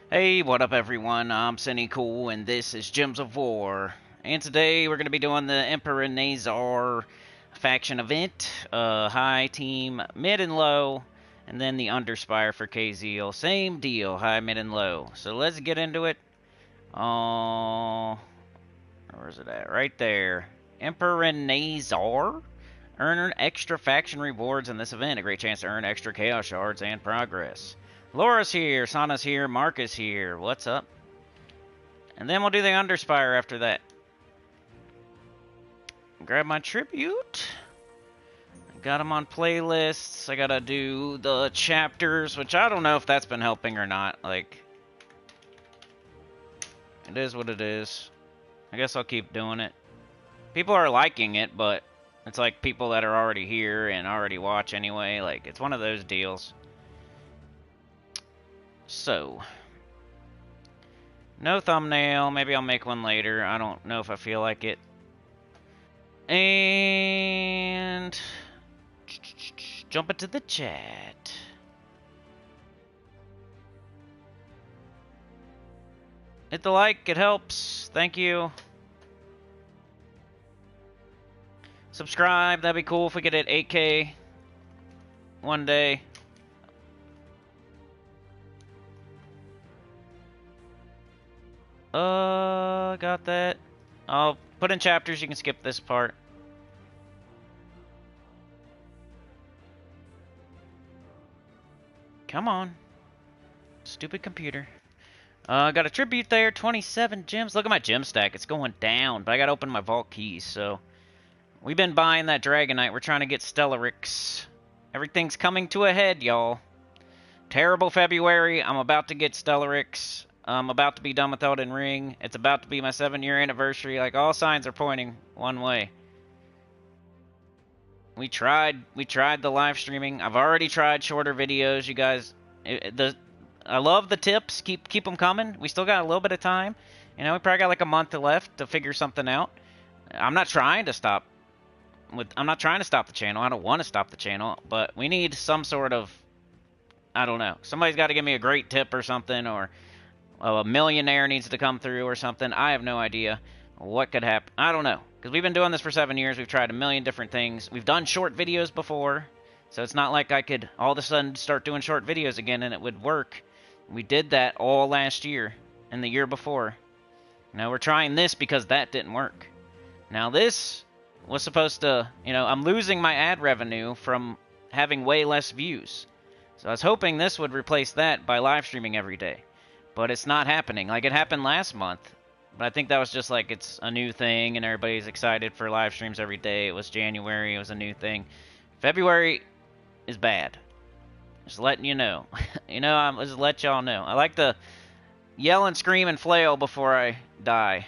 Hey, what up everyone? I'm Sinnycool and this is Gems of War. And today we're going to be doing the Emperinazar faction event. High team, mid and low, and then the Underspire for Khaziel. Same deal, high, mid, and low. So let's get into it. Where's it at? Right there. Emperinazar. Earn extra faction rewards in this event. A great chance to earn extra chaos shards and progress. Laura's here, Sana's here, Mark is here. What's up? And then we'll do the Underspire after that. Grab my tribute. I got them on playlists. I gotta do the chapters, which I don't know if that's been helping or not. Like, it is what it is. I guess I'll keep doing it. People are liking it, but it's like people that are already here and already watch anyway. Like, it's one of those deals. So, no thumbnail. Maybe I'll make one later. I don't know if I feel like it. And jump into the chat. Hit the like. It helps. Thank you. Subscribe. That'd be cool if we could hit 8K one day. Got that. I'll put in chapters. You can skip this part. Come on. Stupid computer. Got a tribute there. 27 gems. Look at my gem stack. It's going down. But I gotta open my vault keys, so... We've been buying that Dragonite. We're trying to get Stellarix. Everything's coming to a head, y'all. Terrible February. I'm about to get Stellarix. I'm about to be done with Elden Ring. It's about to be my 7-year anniversary. Like, all signs are pointing one way. We tried the live streaming. I've already tried shorter videos, you guys. I love the tips. Keep them coming. We still got a little bit of time. You know, we probably got like a month left to figure something out. I'm not trying to stop the channel. I don't want to stop the channel, but we need some sort of, I don't know. Somebody's got to give me a great tip or something, or a millionaire needs to come through or something. I have no idea what could happen. I don't know, because we've been doing this for 7 years. We've tried a million different things. We've done short videos before, so it's not like I could all of a sudden start doing short videos again and it would work. We did that all last year and the year before. Now we're trying this because that didn't work. Now this was supposed to, you know, I'm losing my ad revenue from having way less views. So I was hoping this would replace that by live streaming every day. But it's not happening. Like, it happened last month. But I think that was just like, it's a new thing and everybody's excited for live streams every day. It was January. It was a new thing. February is bad. Just letting you know. You know, I'm just let y'all know. I like to yell and scream and flail before I die,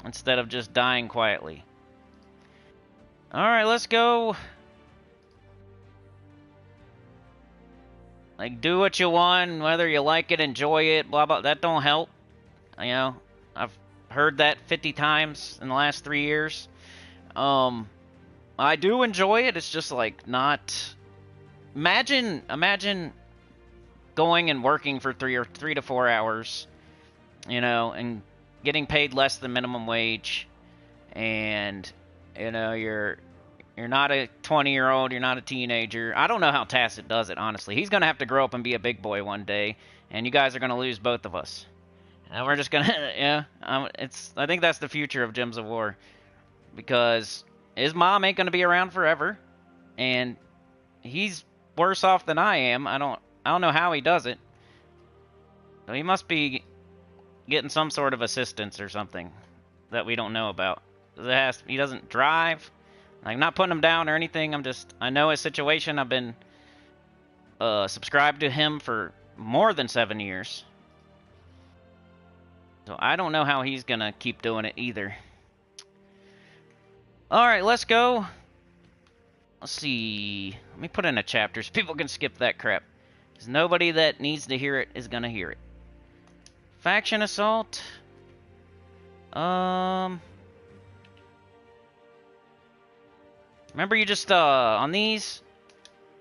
instead of just dying quietly. Alright, let's go. Like, do what you want, whether you like it, enjoy it, blah, blah. That don't help. You know, I've heard that 50 times in the last 3 years. I do enjoy it. It's just, like, not... Imagine going and working for 3 to 4 hours, you know, and getting paid less than minimum wage, and... You know, you're not a 20-year-old, you're not a teenager. I don't know how Tacit does it, honestly. He's going to have to grow up and be a big boy one day, and you guys are going to lose both of us. And we're just going to, yeah, I think that's the future of Gems of War. Because his mom ain't going to be around forever, and he's worse off than I am. I don't know how he does it. So he must be getting some sort of assistance or something that we don't know about. He doesn't drive. I'm not putting him down or anything. I know his situation. I've been subscribed to him for more than 7 years. So I don't know how he's going to keep doing it either. Alright, let's go. Let's see. Let me put in a chapter so people can skip that crap. Because nobody that needs to hear it is going to hear it. Faction Assault. Remember, you just, on these,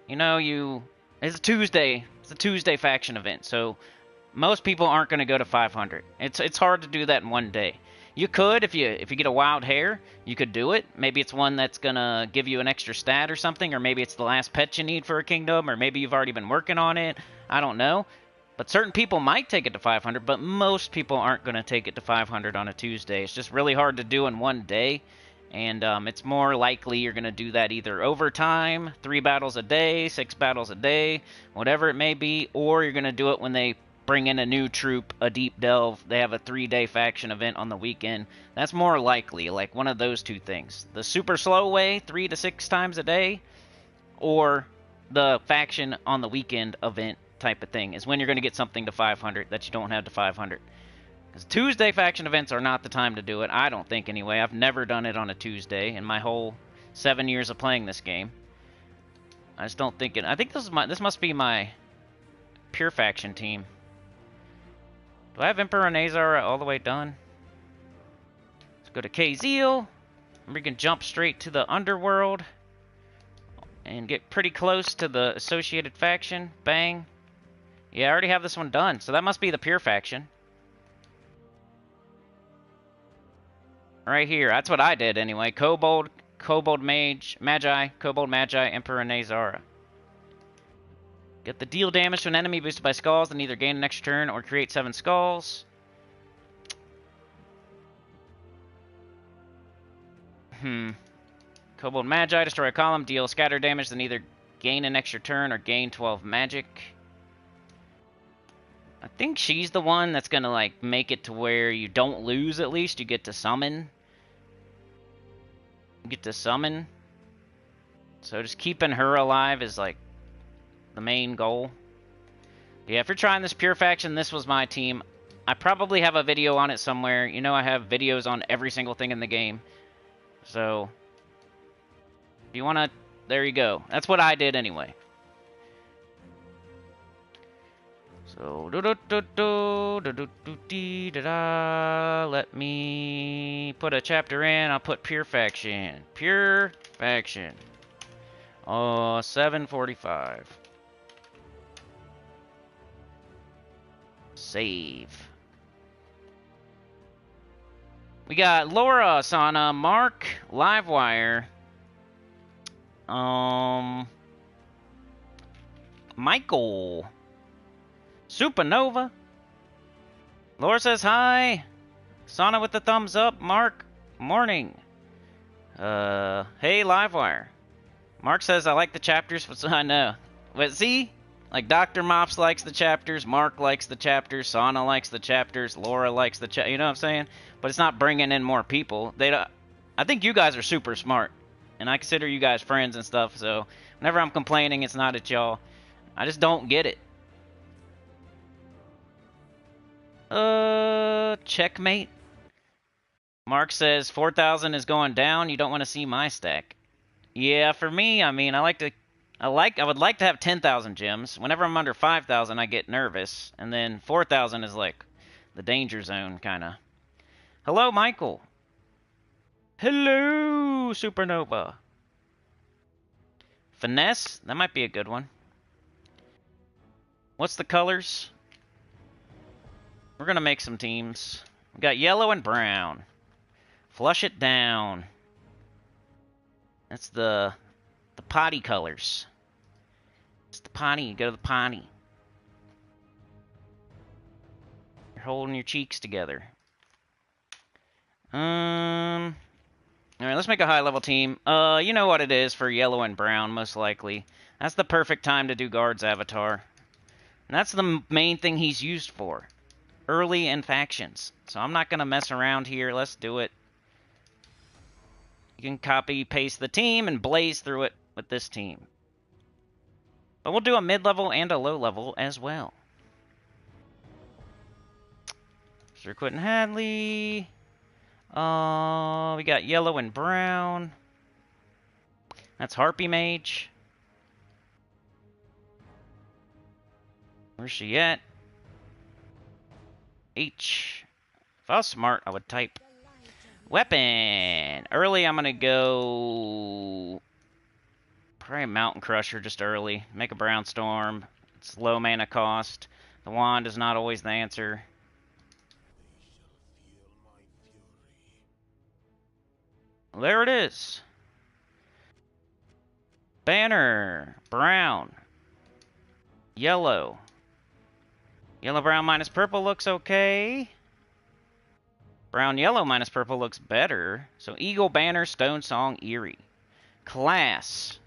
you know, it's a Tuesday faction event, so Most people aren't going to go to 500. It's hard to do that in one day. You could, if you get a wild hair, you could do it. Maybe it's one that's going to give you an extra stat or something, or maybe it's the last pet you need for a kingdom, or maybe you've already been working on it. I don't know. But certain people might take it to 500, but most people aren't going to take it to 500 on a Tuesday. It's just really hard to do in one day, and it's more likely you're going to do that either over time, 3 battles a day, 6 battles a day, whatever it may be, or you're going to do it when they bring in a new troop, a deep delve, they have a 3-day faction event on the weekend. That's more likely, like one of those two things. The super slow way, 3 to 6 times a day, or the faction on the weekend event type of thing is when you're going to get something to 500 that you don't have to 500. Because Tuesday faction events are not the time to do it, I don't think anyway. I've never done it on a Tuesday in my whole 7 years of playing this game. I just don't think it. I think this must be my pure faction team. Do I have Emperinazar all the way done? Let's go to Khaziel. We can jump straight to the underworld and get pretty close to the associated faction. Bang. Yeah, I already have this one done, so that must be the pure faction. Right here. That's what I did anyway. Kobold Magi, Emperinazar. Get the deal damage to an enemy boosted by skulls and either gain an extra turn or create 7 skulls. Kobold Magi, destroy a column, deal scatter damage, then either gain an extra turn or gain 12 magic. I think she's the one that's gonna like make it to where you don't lose at least. You get to summon. So just keeping her alive is like the main goal. Yeah, if you're trying this pure faction, this was my team. I probably have a video on it somewhere. You know I have videos on every single thing in the game. So, if you want to, there you go. That's what I did anyway. So, let me put a chapter in. I'll put pure faction. Pure faction. 745. Save. We got Laura, Sana, Mark, Livewire, Michael, Supernova. Laura says hi. Sana with the thumbs up. Mark, morning. Hey, Livewire. Mark says I like the chapters. I know. But see? Like, Dr. Mops likes the chapters, Mark likes the chapters, Sana likes the chapters, Laura likes the chapters, you know what I'm saying? But it's not bringing in more people. I think you guys are super smart, and I consider you guys friends and stuff, so whenever I'm complaining, it's not at y'all. I just don't get it. Checkmate. Mark says 4,000 is going down, you don't want to see my stack. Yeah, for me, I mean, I would like to have 10,000 gems. Whenever I'm under 5,000, I get nervous. And then 4,000 is like the danger zone, kind of. Hello, Michael. Hello, Supernova. Finesse? That might be a good one. What's the colors? We're going to make some teams. We got yellow and brown. Flush it down. That's the potty colors. It's the potty. You go to the potty. You're holding your cheeks together. Alright, let's make a high-level team. You know what it is for yellow and brown, most likely. That's the perfect time to do Guard's avatar. And that's the main thing he's used for. Early in factions. So I'm not going to mess around here. Let's do it. You can copy-paste the team and blaze through it with this team. But we'll do a mid-level and a low-level as well. Sir Quentin Hadley. We got yellow and brown. That's Harpy Mage. Where's she at? H. If I was smart, I would type. Weapon! Early, I'm going to go... probably Mountain Crusher just early. Make a Brown Storm. It's low mana cost. The wand is not always the answer. Well, there it is. Banner. Brown. Yellow. Yellow, brown minus purple looks okay. Brown, yellow minus purple looks better. So Eagle, Banner, Stone Song, Eerie. Class.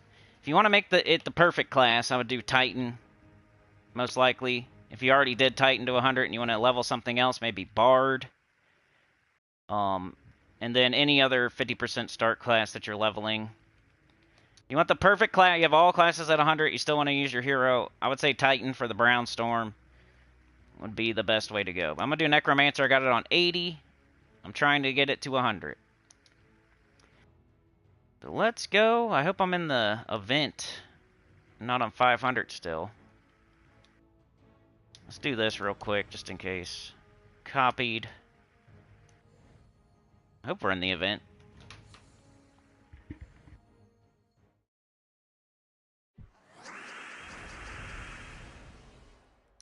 If you want to make it the perfect class, I would do Titan. Most likely. If you already did Titan to 100 and you want to level something else, maybe Bard. And then any other 50% start class that you're leveling. You want the perfect class. You have all classes at 100. You still want to use your hero. I would say Titan for the Brown Storm would be the best way to go. I'm going to do Necromancer. I got it on 80. I'm trying to get it to 100. So let's go. I hope I'm in the event. I'm not on 500 still. Let's do this real quick, just in case. Copied. I hope we're in the event.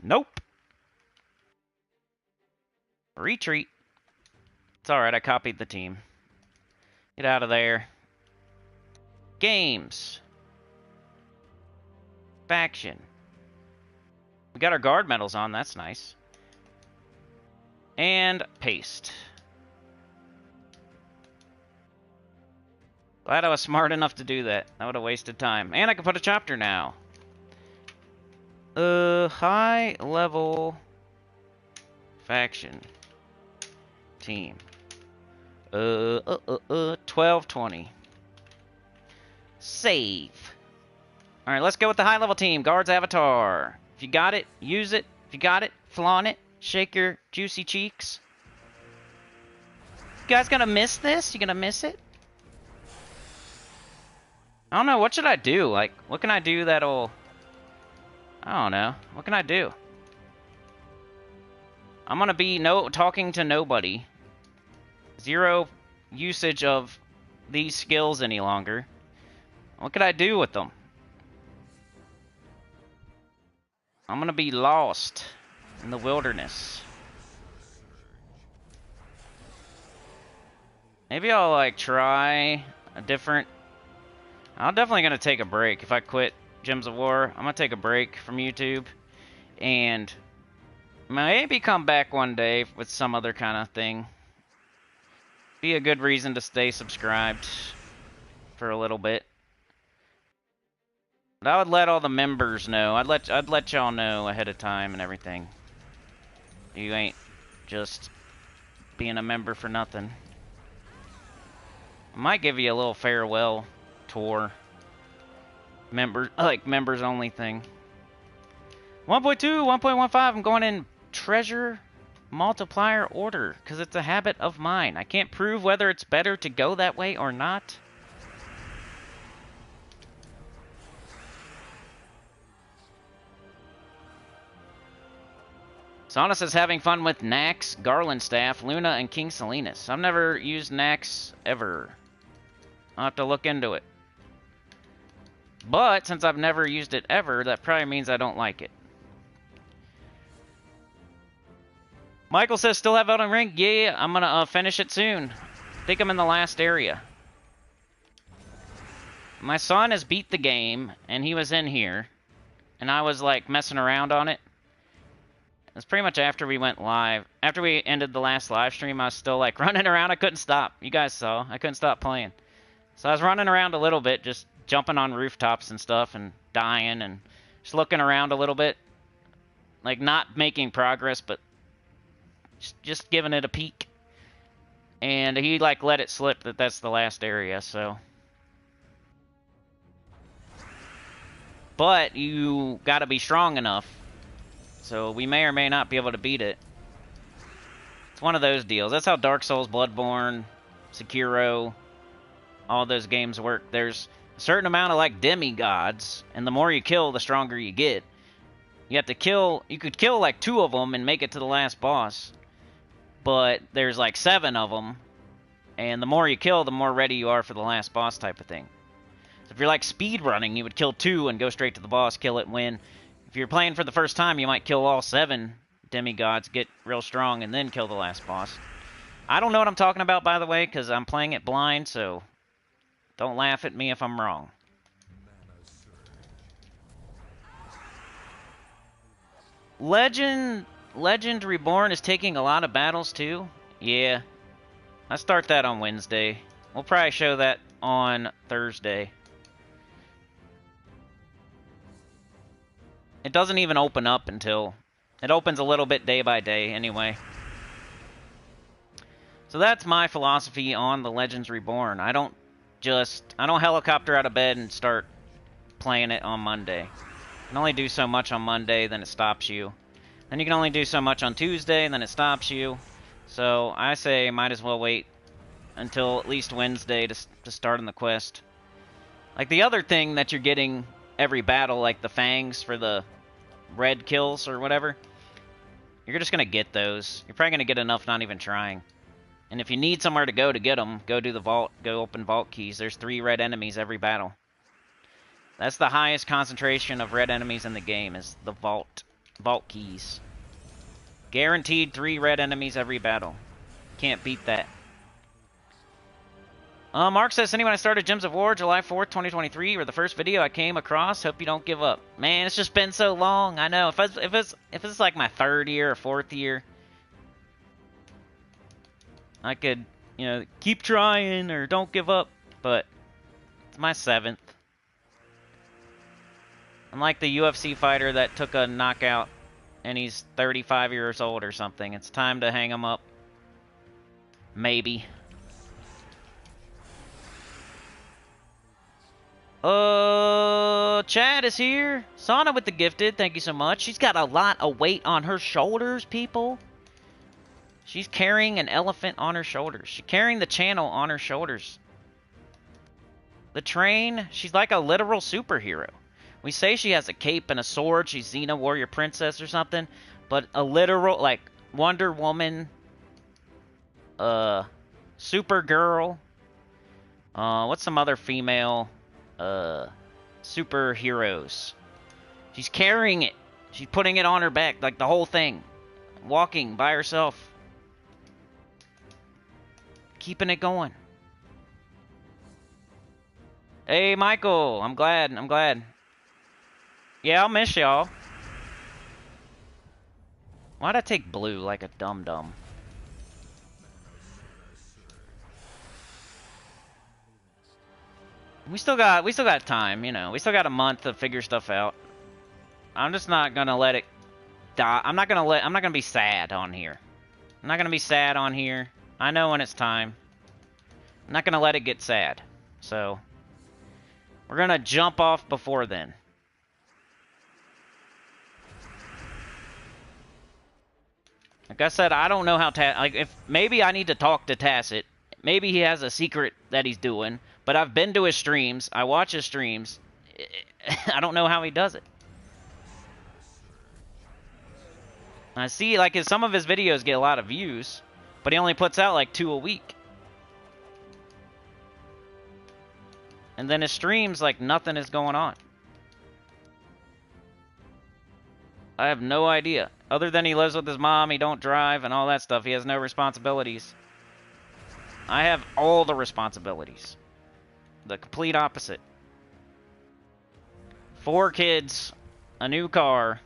Nope. Retreat. It's alright, I copied the team. Get out of there. Games. Faction. We got our guard medals on, that's nice. And paste. Glad I was smart enough to do that. That would have wasted time. And I can put a chapter now. High level faction team. 1220. Save. Alright, let's go with the high level team. Guards avatar. If you got it, use it. If you got it, flaunt it. Shake your juicy cheeks. You guys gonna miss this? You gonna miss it? I don't know. What should I do? Like, what can I do that'll... I don't know. What can I do? I'm gonna be talking to nobody. Zero usage of these skills any longer. What could I do with them? I'm gonna be lost in the wilderness. Maybe I'll like try a different... I'm definitely gonna take a break. If I quit Gems of War, I'm gonna take a break from YouTube and maybe come back one day with some other kind of thing. Be a good reason to stay subscribed for a little bit. But I would let all the members know. I'd let y'all know ahead of time and everything. You ain't just being a member for nothing. I might give you a little farewell tour. Members only thing. 1.2, 1.15, I'm going in treasure multiplier order because it's a habit of mine. I can't prove whether it's better to go that way or not. Sonus is having fun with Nax, Garland Staff, Luna, and King Salinas. I've never used Nax ever. I'll have to look into it. But since I've never used it ever, that probably means I don't like it. Michael says, still have Elden Ring? Yeah, I'm going to finish it soon. I think I'm in the last area. My son has beat the game, and he was in here. And I was, like, messing around on it. It's pretty much after we went live. After we ended the last live stream, I was still, like, running around. I couldn't stop. You guys saw. I couldn't stop playing. So I was running around a little bit, just jumping on rooftops and stuff and dying and just looking around a little bit. Like, not making progress, but just giving it a peek. And he, like, let it slip that that's the last area, so. But you gotta be strong enough. So we may or may not be able to beat it. It's one of those deals. That's how Dark Souls, Bloodborne, Sekiro, all those games work. There's a certain amount of, like, demigods, and the more you kill, the stronger you get. You have to kill... You could kill, like, 2 of them and make it to the last boss. But there's, like, 7 of them, and the more you kill, the more ready you are for the last boss type of thing. So if you're, like, speed running, you would kill 2 and go straight to the boss, kill it, win. If you're playing for the first time, you might kill all 7 demigods, get real strong, and then kill the last boss. I don't know what I'm talking about, by the way, because I'm playing it blind, so don't laugh at me if I'm wrong. Legend Reborn is taking a lot of battles, too. Yeah. I start that on Wednesday. We'll probably show that on Thursday. It doesn't even open up until... It opens a little bit day by day, anyway. So that's my philosophy on the Legends Reborn. I don't helicopter out of bed and start playing it on Monday. You can only do so much on Monday, then it stops you. Then you can only do so much on Tuesday, and then it stops you. So I say might as well wait until at least Wednesday to start on the quest. Like the other thing that you're getting every battle, like the fangs for the red kills or whatever, you're just going to get those. You're probably going to get enough not even trying. And if you need somewhere to get them, go do the vault, go open vault keys. There's 3 red enemies every battle. That's the highest concentration of red enemies in the game, is the vault keys. Guaranteed 3 red enemies every battle. Can't beat that. Mark says, anyone I started Gems of War July 4th, 2023, or the first video I came across. Hope you don't give up. Man, it's just been so long. I know. If it's like my 3rd year or 4th year, I could, keep trying or don't give up, but it's my 7th. I'm like the UFC fighter that took a knockout and he's 35 years old or something. It's time to hang him up. Maybe. Chad is here. Sana with the gifted, thank you so much. She's got a lot of weight on her shoulders, people. She's carrying an elephant on her shoulders. She's carrying the channel on her shoulders. The train, she's like a literal superhero. We say she has a cape and a sword. She's Xena, warrior princess or something. But a literal, like, Wonder Woman, Supergirl. What's some other female, superheroes? She's carrying it. She's putting it on her back, like the whole thing. Walking by herself. Keeping it going. Hey, Michael. I'm glad. Yeah, I'll miss y'all. Why'd I take blue like a dum-dum? We still got time, We still got a month to figure stuff out. I'm just not gonna let it die. I'm not gonna be sad on here. I'm not gonna be sad on here. I know when it's time. I'm not gonna let it get sad. So we're gonna jump off before then. Like I said, I don't know how if maybe I need to talk to Tacit. Maybe he has a secret that he's doing, but I've been to his streams. I watch his streams. I don't know how he does it. I see, like, some of his videos get a lot of views, but he only puts out like 2 a week. And then his streams, like, nothing is going on. I have no idea. Other than he lives with his mom, he don't drive, and all that stuff. He has no responsibilities. I have all the responsibilities. The complete opposite. 4 kids, a new car.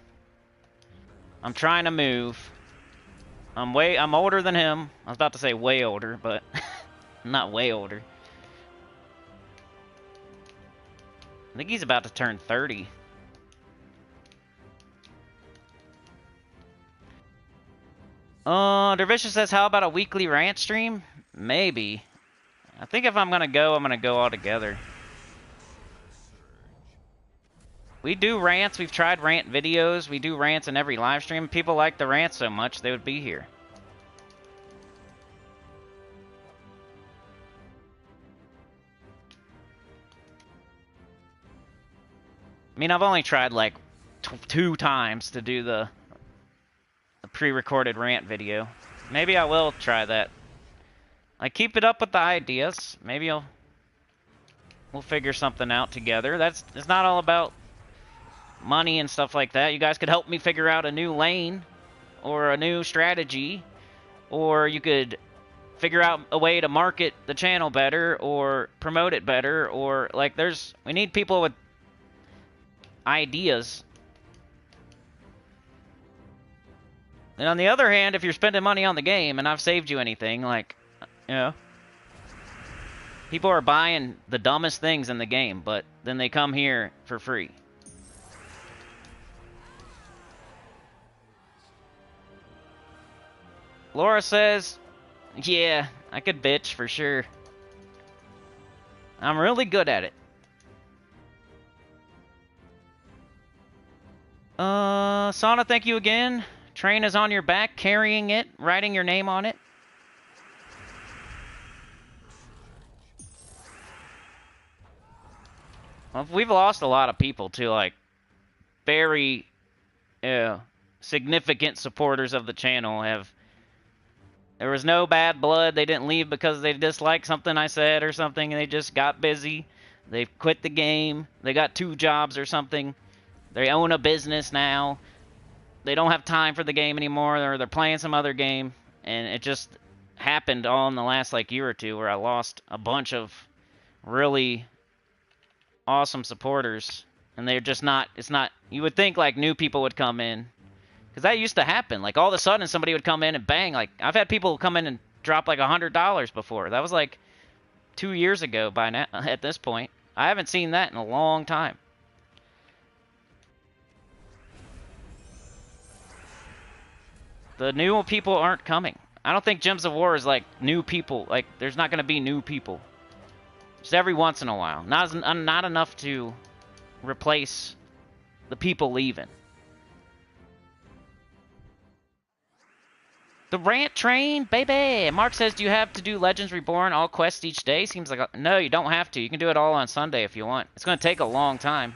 I'm trying to move. I'm older than him. I was about to say way older, but I'm not way older. I think he's about to turn 30. Dervishus says, how about a weekly rant stream? Maybe. I think if I'm gonna go all together. We do rants. We've tried rant videos. We do rants in every live stream. People like the rants so much, they would be here. I mean, I've only tried like 2 times to do the pre-recorded rant video. Maybe I will try that. Like, keep it up with the ideas. Maybe we'll figure something out together. It's not all about money and stuff like that. You guys could help me figure out a new lane or a new strategy, or you could figure out a way to market the channel better or promote it better, or like we need people with ideas. And on the other hand, if you're spending money on the game and I've saved you anything, like, you know, people are buying the dumbest things in the game, but then they come here for free. Laura says, yeah, I could bitch for sure. I'm really good at it. Sauna, thank you again. Train is on your back, carrying it, writing your name on it. Well, we've lost a lot of people to, like, very significant supporters of the channel. There was no bad blood. They didn't leave because they disliked something I said or something, and they just got busy. They quit the game. They got 2 jobs or something. They own a business now. They don't have time for the game anymore, or they're playing some other game. And it just happened all in the last, like, year or two where I lost a bunch of really awesome supporters. And they're just not, you would think, like, new people would come in. Because that used to happen. Like, all of a sudden, somebody would come in and bang. Like, I've had people come in and drop, like, $100 before. That was, like, 2 years ago by now, at this point. I haven't seen that in a long time. The new people aren't coming. I don't think Gems of War is, like, new people. Like, there's not going to be new people. Just every once in a while. Not enough to replace the people leaving. The rant train, baby! Mark says, do you have to do Legends Reborn all quests each day? Seems like no, you don't have to. You can do it all on Sunday if you want. It's going to take a long time.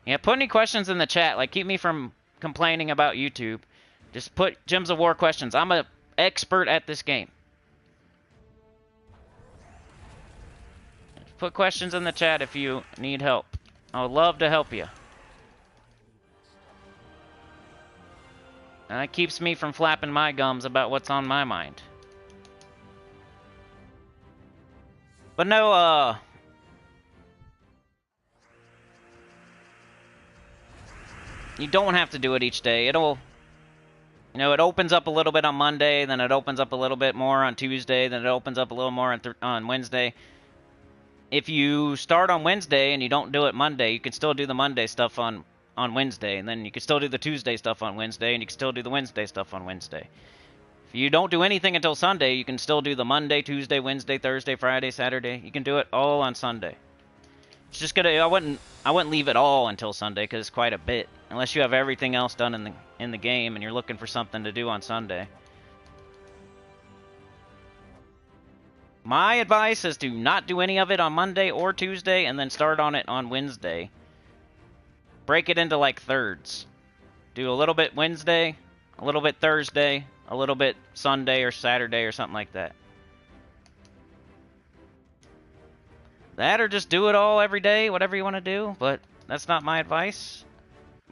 Yeah, put any questions in the chat. Like, keep me from complaining about YouTube. Just put Gems of War questions. I'm an expert at this game. Put questions in the chat if you need help. I would love to help you. And that keeps me from flapping my gums about what's on my mind. But no, you don't have to do it each day. It'll, you know, it opens up a little bit on Monday, then it opens up a little bit more on Tuesday, then it opens up a little more on Wednesday. If you start on Wednesday and you don't do it Monday, you can still do the Monday stuff on Wednesday, and then you can still do the Tuesday stuff on Wednesday, and you can still do the Wednesday stuff on Wednesday. If you don't do anything until Sunday, you can still do the Monday, Tuesday, Wednesday, Thursday, Friday, Saturday. You can do it all on Sunday. It's just gonna, I wouldn't leave it all until Sunday because it's quite a bit, unless you have everything else done in the game and you're looking for something to do on Sunday. My advice is to not do any of it on Monday or Tuesday, and then start on it on Wednesday. Break it into, like, thirds. Do a little bit Wednesday, a little bit Thursday, a little bit Sunday or Saturday or something like that. That, or just do it all every day, whatever you want to do, but that's not my advice.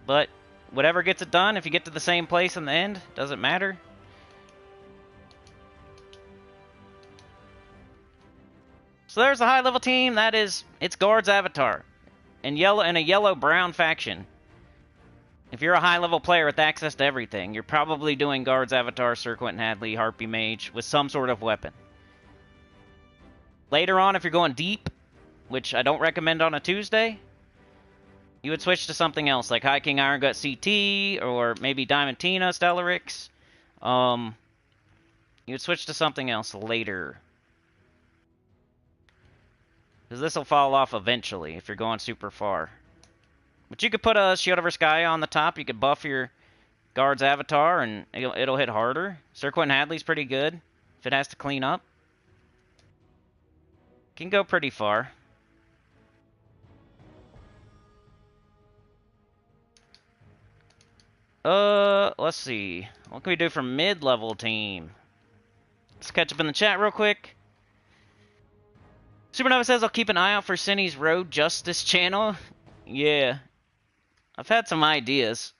But whatever gets it done, if you get to the same place in the end, doesn't matter. So there's the high-level team. That is, it's Guard's avatar. In a yellow-brown faction. If you're a high-level player with access to everything, you're probably doing Guard's avatar, Sir Quentin Hadley, Harpy Mage, with some sort of weapon. Later on, if you're going deep, which I don't recommend on a Tuesday, you would switch to something else, like High King Iron Gut CT, or maybe Diamantina Stellarix. You would switch to something else later. Because this will fall off eventually if you're going super far. But you could put a Shield of Sky on the top. You could buff your Guard's avatar and it'll hit harder. Sir Quentin Hadley's pretty good if it has to clean up. Can go pretty far. Let's see. What can we do for mid-level team? Let's catch up in the chat real quick. Supernova says, I'll keep an eye out for Cinny's Road Justice channel. Yeah. I've had some ideas.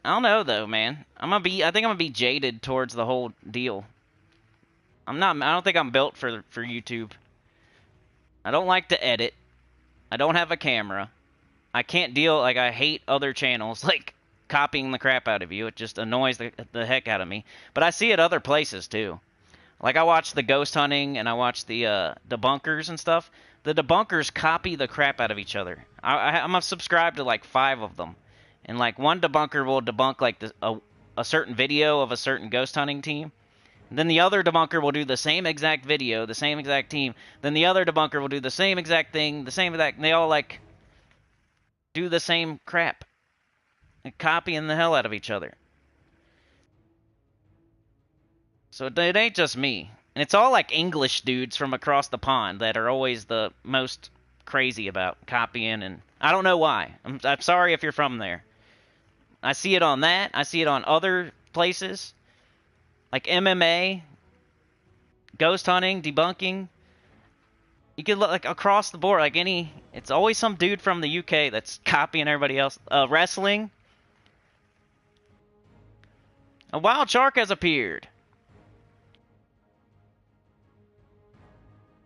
I don't know though, man. I think I'm gonna be jaded towards the whole deal. I don't think I'm built for YouTube. I don't like to edit. I don't have a camera. I can't deal, like, I hate other channels, like, copying the crap out of you. It just annoys the heck out of me. But I see it other places, too. Like, I watch the ghost hunting, and I watch the debunkers and stuff. The debunkers copy the crap out of each other. I'm subscribed to, like, 5 of them. And, like, one debunker will debunk, like, a certain video of a certain ghost hunting team. Then the other debunker will do the same exact video, the same exact team. Then the other debunker will do the same exact thing, the same exact... And they all, like, do the same crap. And copying the hell out of each other. So it ain't just me. And it's all, like, English dudes from across the pond that are always the most crazy about copying. And I don't know why. I'm sorry if you're from there. I see it on that. I see it on other places. Like MMA, ghost hunting, debunking. You could look, like, across the board, like it's always some dude from the UK that's copying everybody else. Wrestling. A wild shark has appeared.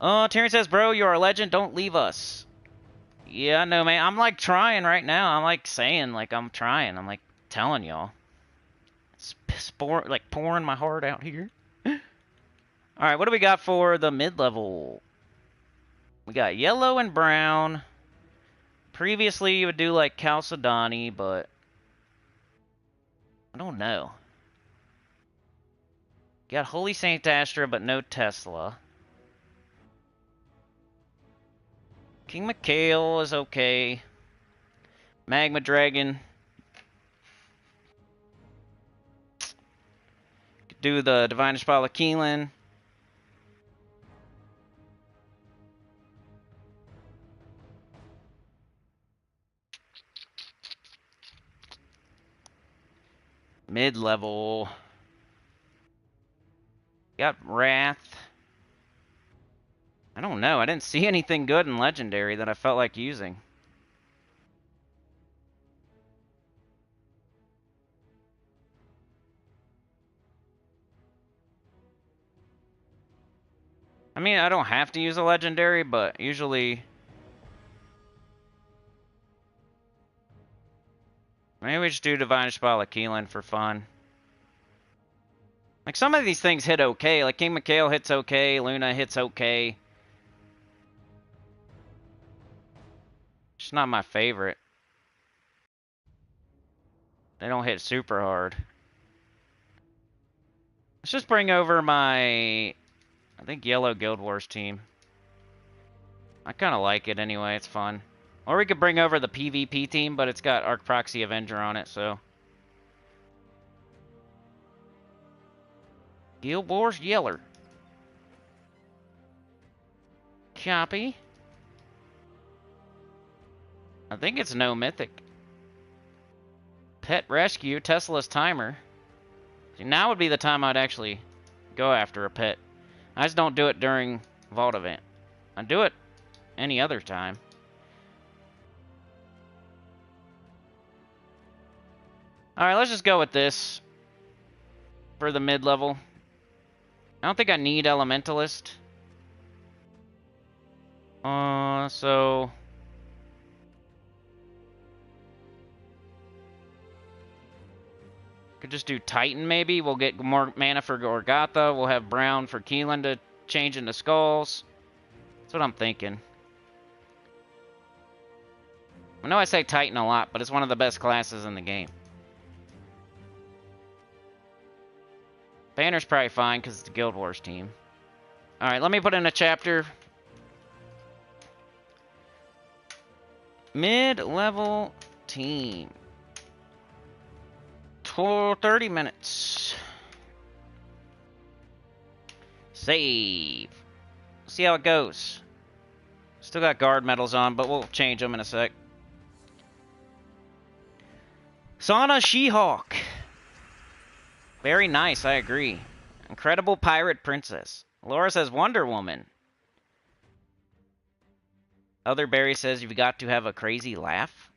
Terry says, bro, you're a legend, don't leave us. Yeah, I know, man. I'm, like, trying right now. I'm, like, saying, like, I'm trying. I'm, like, telling y'all. Like, pouring my heart out here. Alright, what do we got for the mid-level? We got yellow and brown. Previously, you would do, like, Chalcedony, but... I don't know. Got Holy Saint Astra, but no Tesla. King Mikhail is okay. Magma Dragon... do the Divine Spala Keelan. Mid-level. Got Wrath. I don't know. I didn't see anything good in Legendary that I felt like using. I mean, I don't have to use a Legendary, but usually... maybe we just do Divine Spala Keelan for fun. Like, some of these things hit okay. Like, King Mikhail hits okay. Luna hits okay. It's not my favorite. They don't hit super hard. Let's just bring over my... I think Yellow Guild Wars team. I kind of like it anyway. It's fun. Or we could bring over the PvP team, but it's got Arc Proxy Avenger on it, so... Guild Wars Yeller. Copy. I think it's no mythic. Pet Rescue, Tesla's Timer. See, now would be the time I'd actually go after a pet. I just don't do it during Vault Event. I do it any other time. Alright, let's just go with this for the mid-level. I don't think I need Elementalist. So... could just do Titan, maybe. We'll get more mana for Gorgatha. We'll have brown for Keelan to change into skulls. That's what I'm thinking. I know I say Titan a lot, but it's one of the best classes in the game. Banner's probably fine because it's the Guild Wars team. Alright, let me put in a chapter. Mid-level team. 30 minutes. Save. See how it goes. Still got guard medals on, but we'll change them in a sec. Sana She-Hulk. Very nice, I agree. Incredible Pirate Princess. Laura says Wonder Woman. Other Barry says you've got to have a crazy laugh.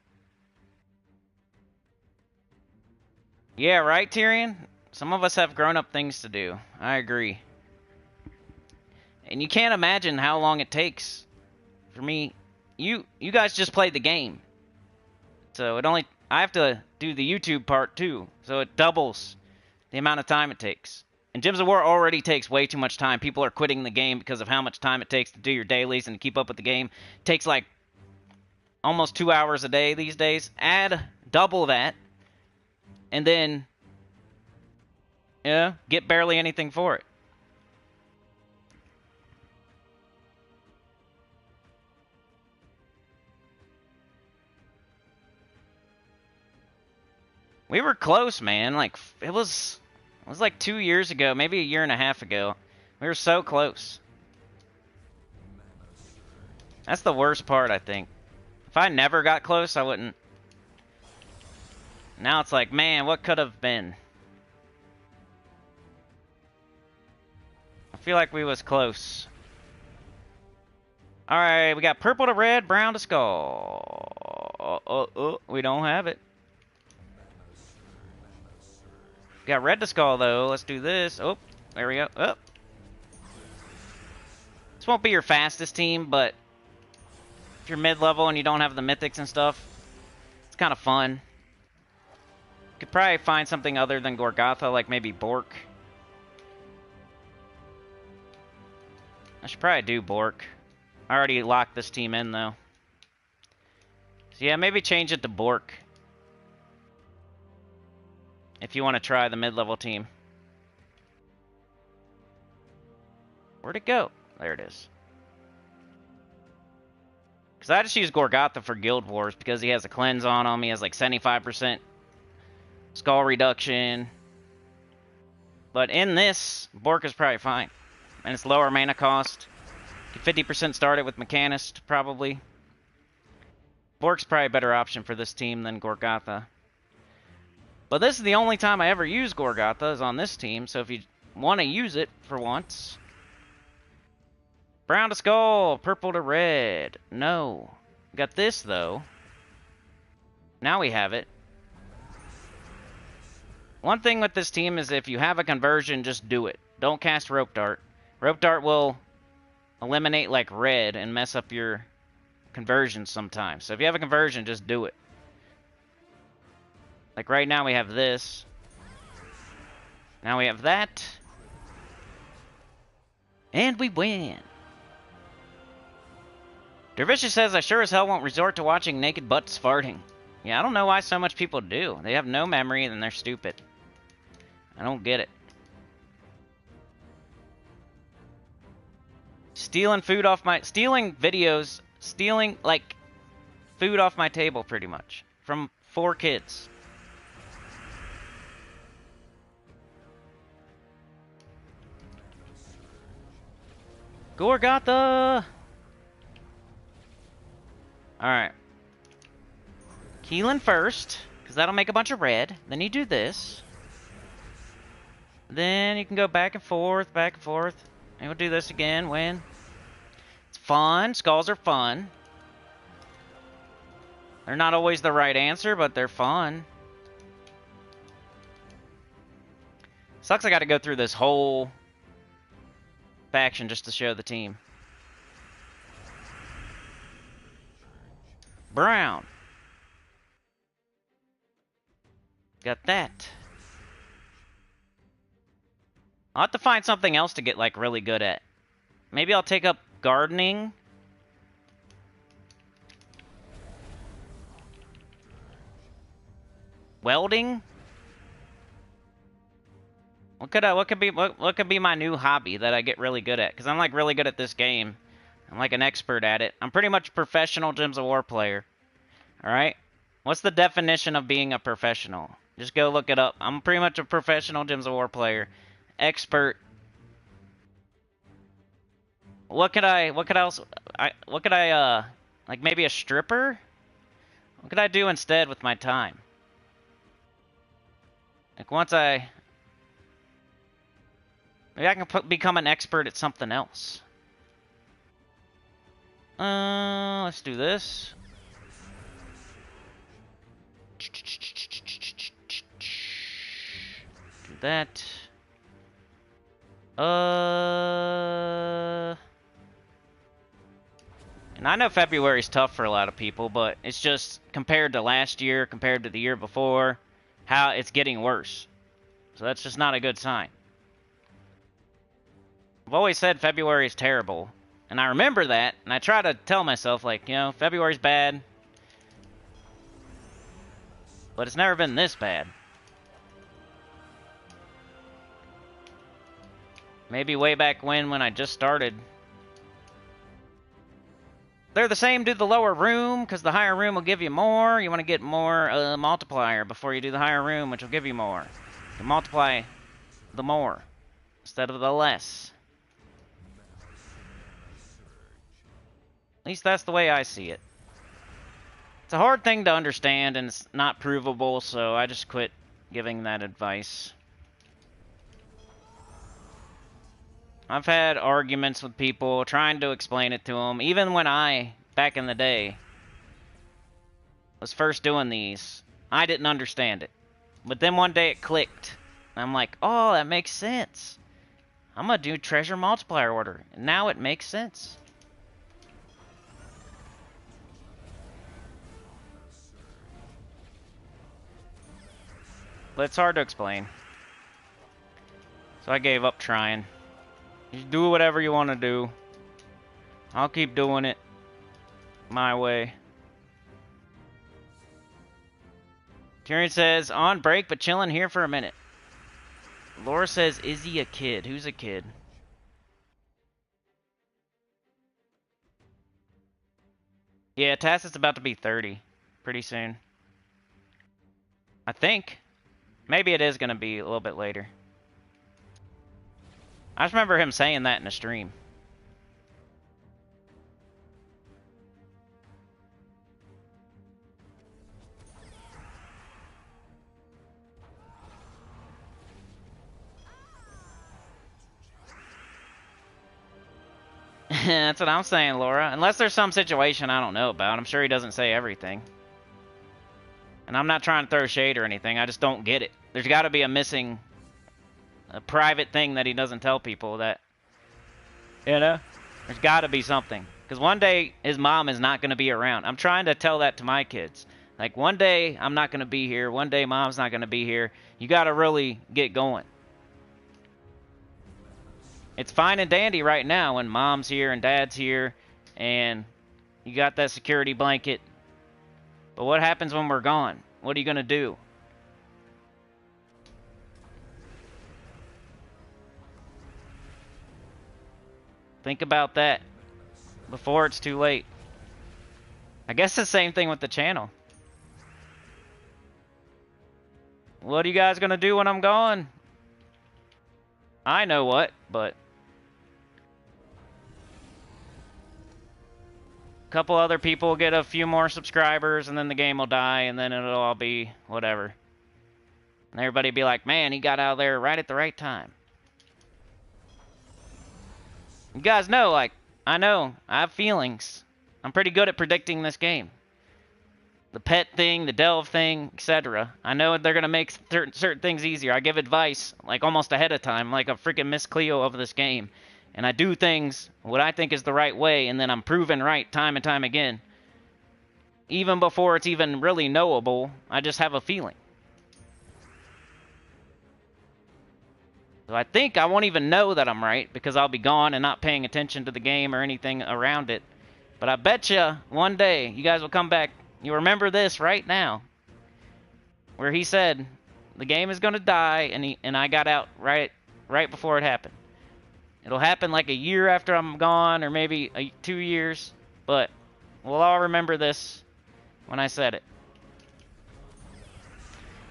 Yeah, right, Tyrion? Some of us have grown-up things to do. I agree. And you can't imagine how long it takes for me. You guys just played the game. So I have to do the YouTube part too. So it doubles the amount of time it takes. And Gyms of War already takes way too much time. People are quitting the game because of how much time it takes to do your dailies and to keep up with the game. It takes like almost 2 hours a day these days. Add double that. And then, yeah, get barely anything for it. We were close, man. Like, it was like 2 years ago, maybe a year and a half ago. We were so close. That's the worst part, I think. If I never got close, I wouldn't. Now it's like, man, what could have been? I feel like we was close. Alright, we got purple to red, brown to skull. We don't have it. Got red to skull, though. Let's do this. Oh, there we go. Oh. This won't be your fastest team, but if you're mid-level and you don't have the mythics and stuff, it's kind of fun. Could probably find something other than Gorgatha, like maybe Bork. I should probably do Bork. I already locked this team in, though. So yeah, maybe change it to Bork. If you want to try the mid-level team. Where'd it go? There it is. Because I just use Gorgatha for Guild Wars because he has a cleanse on him. He has like 75% skull reduction. But in this, Bork is probably fine. And it's lower mana cost. 50% start it with Mechanist, probably. Bork's probably a better option for this team than Gorgatha. But this is the only time I ever use Gorgatha is on this team, so if you want to use it for once. Brown to skull, purple to red. No. Got this, though. Now we have it. One thing with this team is if you have a conversion, just do it. Don't cast Rope Dart. Rope Dart will eliminate, like, red and mess up your conversions sometimes. So if you have a conversion, just do it. Like right now we have this. Now we have that. And we win. Dervisha says, I sure as hell won't resort to watching naked butts farting. Yeah, I don't know why so much people do. They have no memory and they're stupid. I don't get it. Stealing videos, stealing, like, food off my table, pretty much. From 4 kids. Gorgatha! Alright. Keelan first, because that'll make a bunch of red. Then you do this. Then you can go back and forth, and we'll do this again, win. It's fun. Skulls are fun. They're not always the right answer, but they're fun. Sucks I gotta go through this whole faction just to show the team. Brown. Got that. I'll have to find something else to get, like, really good at. Maybe I'll take up gardening. Welding. What could be my new hobby that I get really good at? Because I'm, like, really good at this game. I'm, like, an expert at it. I'm pretty much a professional Gyms of War player. Alright? What's the definition of being a professional? Just go look it up. I'm pretty much a professional Gyms of War player. Expert. What could I, like maybe a stripper? What could I do instead with my time? Like maybe I can become an expert at something else. Let's do this. that. And I know February's tough for a lot of people, but it's just compared to last year, compared to the year before, how it's getting worse. So that's just not a good sign. I've always said February is terrible, and I remember that, and I try to tell myself, like, you know, February's bad, but it's never been this bad. Maybe way back when I just started. They're the same, do the lower room, because the higher room will give you more. You want to get more multiplier before you do the higher room, which will give you more. You multiply the more instead of the less. At least that's the way I see it. It's a hard thing to understand, and it's not provable, so I just quit giving that advice. I've had arguments with people trying to explain it to them, even when I, back in the day, was first doing these. I didn't understand it. But then one day it clicked. I'm like, oh, that makes sense. I'm going to do treasure multiplier order. And now it makes sense. But it's hard to explain. So I gave up trying. You do whatever you want to do. I'll keep doing it my way. Tyrion says, on break, but chilling here for a minute. Laura says, is he a kid? Who's a kid? Yeah, Tass is about to be 30 pretty soon. I think. Maybe it is going to be a little bit later. I just remember him saying that in a stream. That's what I'm saying, Laura. Unless there's some situation I don't know about. I'm sure he doesn't say everything. And I'm not trying to throw shade or anything. I just don't get it. There's got to be a private thing that he doesn't tell people that, you know? There's got to be something. Because one day, his mom is not going to be around. I'm trying to tell that to my kids. Like, one day, I'm not going to be here. One day, mom's not going to be here. You got to really get going. It's fine and dandy right now when mom's here and dad's here and you got that security blanket. But what happens when we're gone? What are you going to do? Think about that before it's too late. I guess the same thing with the channel. What are you guys going to do when I'm gone? I know what, but a couple other people will get a few more subscribers, and then the game will die, and then it'll all be whatever. And everybody will be like, man, he got out of there right at the right time. You guys know, like, I know, I have feelings. I'm pretty good at predicting this game. The pet thing, the delve thing, etc. I know they're going to make certain things easier. I give advice, like, almost ahead of time, like a freaking Miss Cleo of this game. And I do things what I think is the right way, and then I'm proven right time and time again. Even before it's even really knowable, I just have a feeling. So I think I won't even know that I'm right, because I'll be gone and not paying attention to the game or anything around it. But I bet you one day you guys will come back. You remember this right now, where he said the game is going to die, and I got out right before it happened. It'll happen like a year after I'm gone, or maybe 2 years, but we'll all remember this when I said it.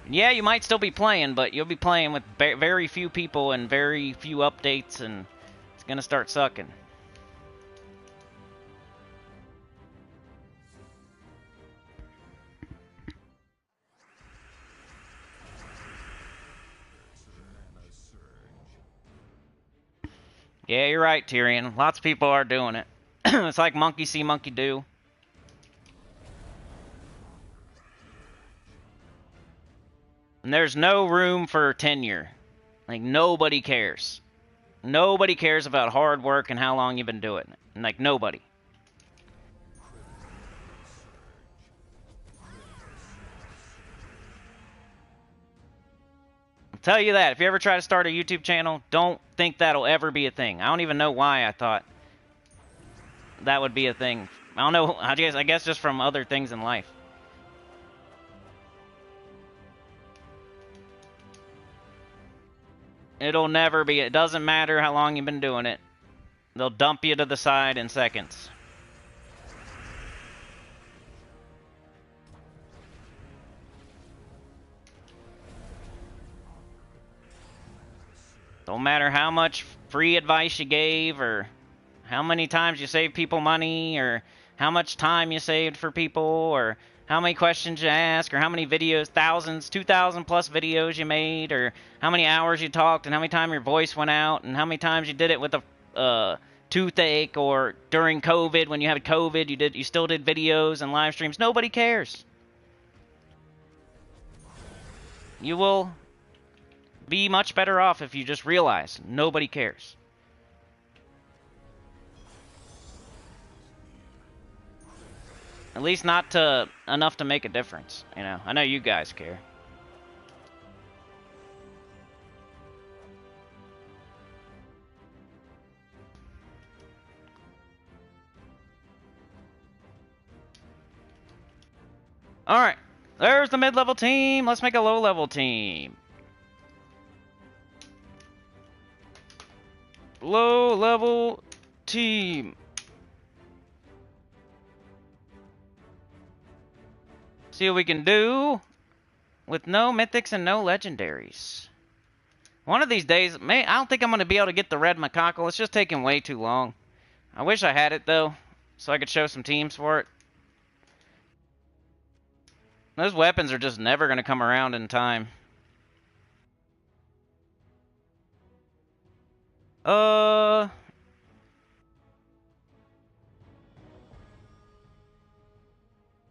And yeah, you might still be playing, but you'll be playing with very few people and very few updates, and it's going to start sucking. Yeah, you're right, Tyrion. Lots of people are doing it. It's like monkey see, monkey do. And there's no room for tenure. Like, nobody cares. Nobody cares about hard work and how long you've been doing it. Like, nobody. I'll tell you that. If you ever try to start a YouTube channel, don't think that'll ever be a thing. I don't even know why I thought that would be a thing. I don't know. I guess just from other things in life. It'll never be. It doesn't matter how long you've been doing it. They'll dump you to the side in seconds. Don't matter how much free advice you gave, or how many times you saved people money, or how much time you saved for people, or how many questions you asked, or how many videos, thousands, 2,000 plus videos you made, or how many hours you talked, and how many times your voice went out, and how many times you did it with a toothache, or during COVID, when you had COVID, you still did videos and live streams. Nobody cares. You will be much better off if you just realize nobody cares. At least not enough to make a difference, you know. I know you guys care. Alright, there's the mid-level team. Let's make a low-level team. Low-level team. See what we can do with no mythics and no legendaries. One of these days, I don't think I'm going to be able to get the red macaque. It's just taking way too long. I wish I had it, though, so I could show some teams for it. Those weapons are just never going to come around in time. Let's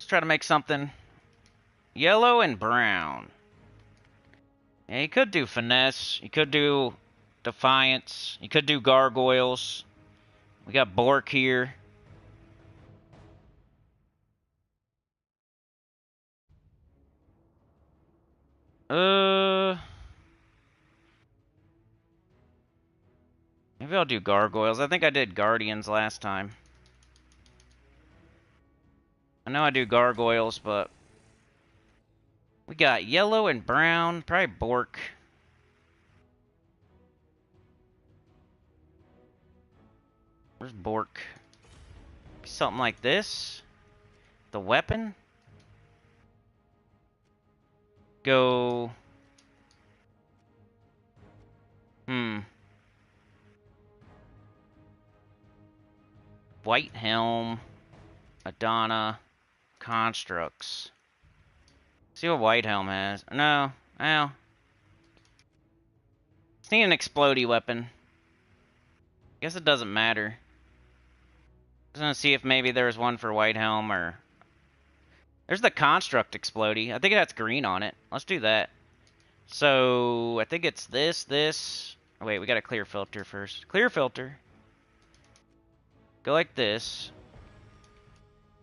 try to make something yellow and brown. Yeah, you could do finesse. You could do defiance. You could do gargoyles. We got Bork here. Maybe I'll do gargoyles. I think I did guardians last time. I know I do gargoyles, but we got yellow and brown. Probably Bork. Where's Bork? Something like this. The weapon. Go. White helm. Adana. Constructs. See what White Helm has. No. Well. Just need an explodey weapon. Guess it doesn't matter. I was gonna see if maybe there's one for White Helm or... There's the Construct explodey. I think that's green on it. Let's do that. So, I think it's this. Oh, wait, we got a clear filter first. Clear filter. Go like this.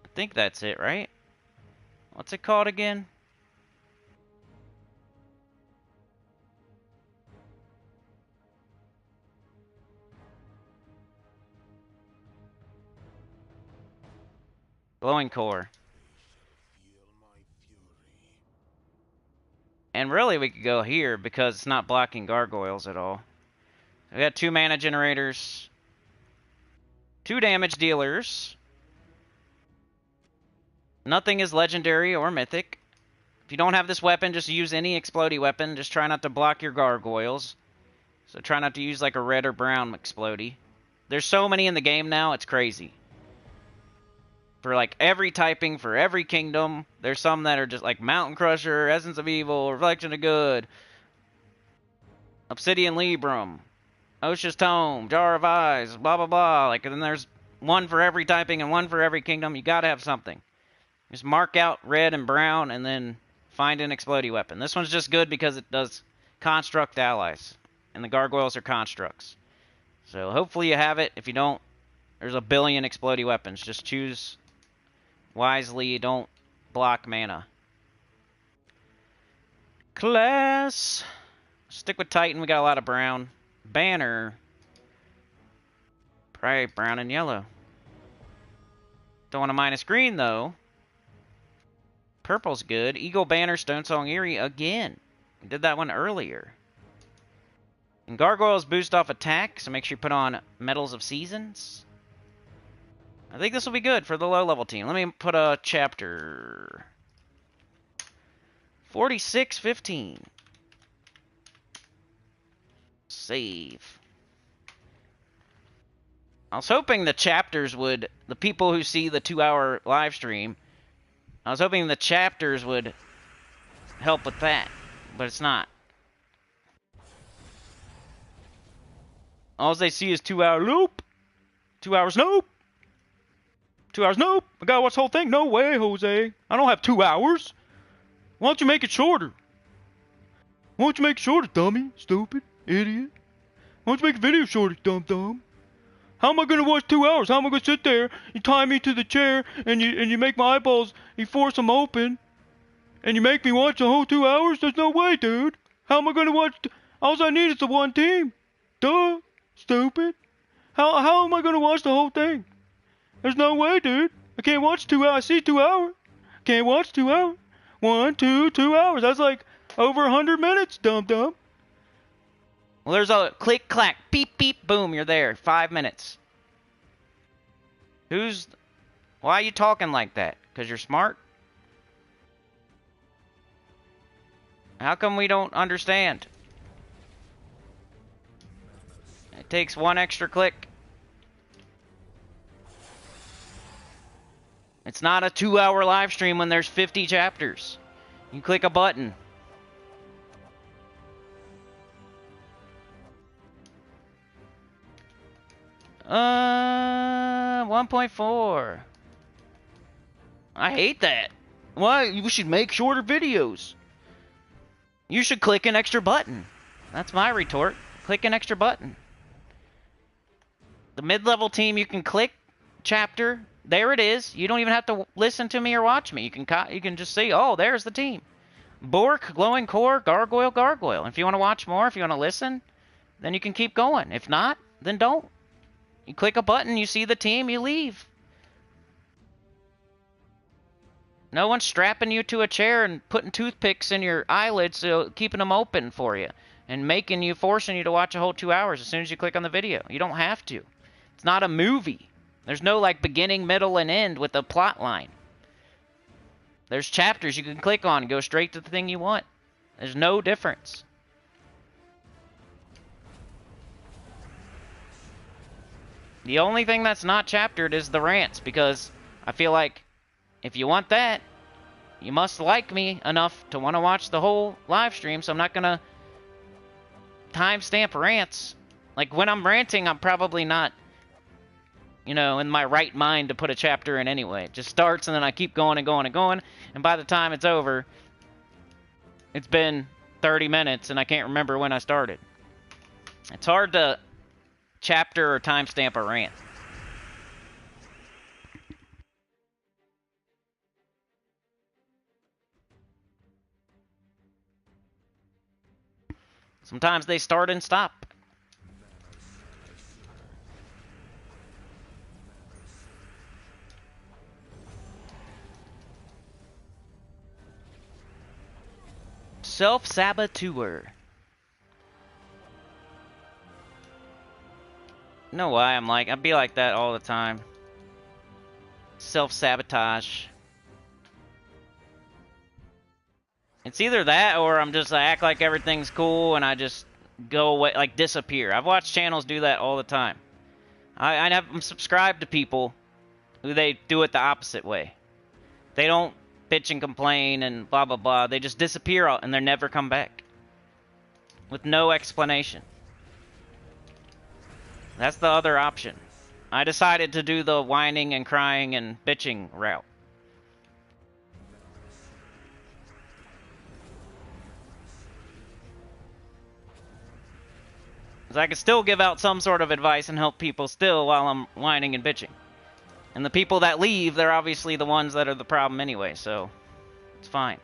I think that's it, right? What's it called again? Glowing core. And really we could go here because it's not blocking gargoyles at all. We got 2 mana generators. 2 damage dealers. Nothing is legendary or mythic. If you don't have this weapon, just use any explodey weapon. Just try not to block your gargoyles. So try not to use like a red or brown explodey. There's so many in the game now, it's crazy. For like every typing, for every kingdom, there's some that are just like Mountain Crusher, Essence of Evil, Reflection of Good, Obsidian Librum, Osha's Tome, Jar of Eyes, blah blah blah. Like, and then there's one for every typing and one for every kingdom. You gotta have something. Just mark out red and brown and then find an explodey weapon. This one's just good because it does construct allies. and the gargoyles are constructs. So hopefully you have it. If you don't, there's a billion explodey weapons. Just choose wisely. Don't block mana. Class. Stick with Titan. We got a lot of brown. Banner. Probably brown and yellow. Don't want to minus green, though. Purple's good. Eagle Banner, Stonesong Eerie again. We did that one earlier. And Gargoyles boost off attack, so make sure you put on Metals of Seasons. I think this will be good for the low-level team. Let me put a chapter. 46-15. Save. I was hoping the chapters would, the people who see the 2-hour live stream, I was hoping the chapters would help with that, but it's not. All they see is 2-hour loop. 2 hours nope. 2 hours nope. I gotta watch the whole thing. No way, Jose. I don't have 2 hours. Why don't you make it shorter? Why don't you make it shorter, dummy? Stupid. Idiot. Why don't you make a video shorter, dumb? How am I gonna watch 2 hours? How am I gonna sit there, you tie me to the chair, and you make my eyeballs, you force them open, and you make me watch the whole 2 hours? There's no way, dude. How am I gonna watch? All I need is the one team. Duh. Stupid. How am I gonna watch the whole thing? There's no way, dude. I can't watch 2 hours. I see 2 hours. Can't watch 2 hours. 1, 2, 2 hours. That's like over 100 minutes, dumb. Well, there's a click, clack, beep, beep, boom, you're there. 5 minutes. Why are you talking like that? Because you're smart? How come we don't understand? It takes 1 extra click. It's not a 2-hour live stream when there's 50 chapters. You click a button. 1.4. I hate that. Why? You should make shorter videos. You should click an extra button. That's my retort. Click an extra button. The mid-level team, you can click chapter. There it is. You don't even have to listen to me or watch me. You can just see, oh, there's the team. Bork, Glowing Core, Gargoyle. If you want to watch more, if you want to listen, then you can keep going. If not, then don't. You click a button, you see the team, you leave. No one's strapping you to a chair and putting toothpicks in your eyelids, so keeping them open for you, and forcing you to watch a whole 2 hours as soon as you click on the video. You don't have to. It's not a movie. There's no like beginning, middle, and end with a plot line. There's chapters you can click on and go straight to the thing you want. There's no difference. The only thing that's not chaptered is the rants, because I feel like if you want that, you must like me enough to want to watch the whole live stream, so I'm not going to timestamp rants. Like, when I'm ranting, I'm probably not, in my right mind to put a chapter in anyway. It just starts, and then I keep going and going and going, and by the time it's over, it's been 30 minutes, and I can't remember when I started. It's hard to chapter or timestamp a rant. Sometimes they start and stop. Self-saboteur. You know why I'd be like that all the time. Self-sabotage. It's either that or I act like everything's cool and I just go away, like disappear. I've watched channels do that all the time. I'm subscribed to people who they do it the opposite way. They don't bitch and complain and blah blah blah. They just disappear and they never come back. With no explanation. That's the other option. I decided to do the whining and crying and bitching route. Because I can still give out some sort of advice and help people still while I'm whining and bitching. And the people that leave, they're obviously the ones that are the problem anyway, so it's fine.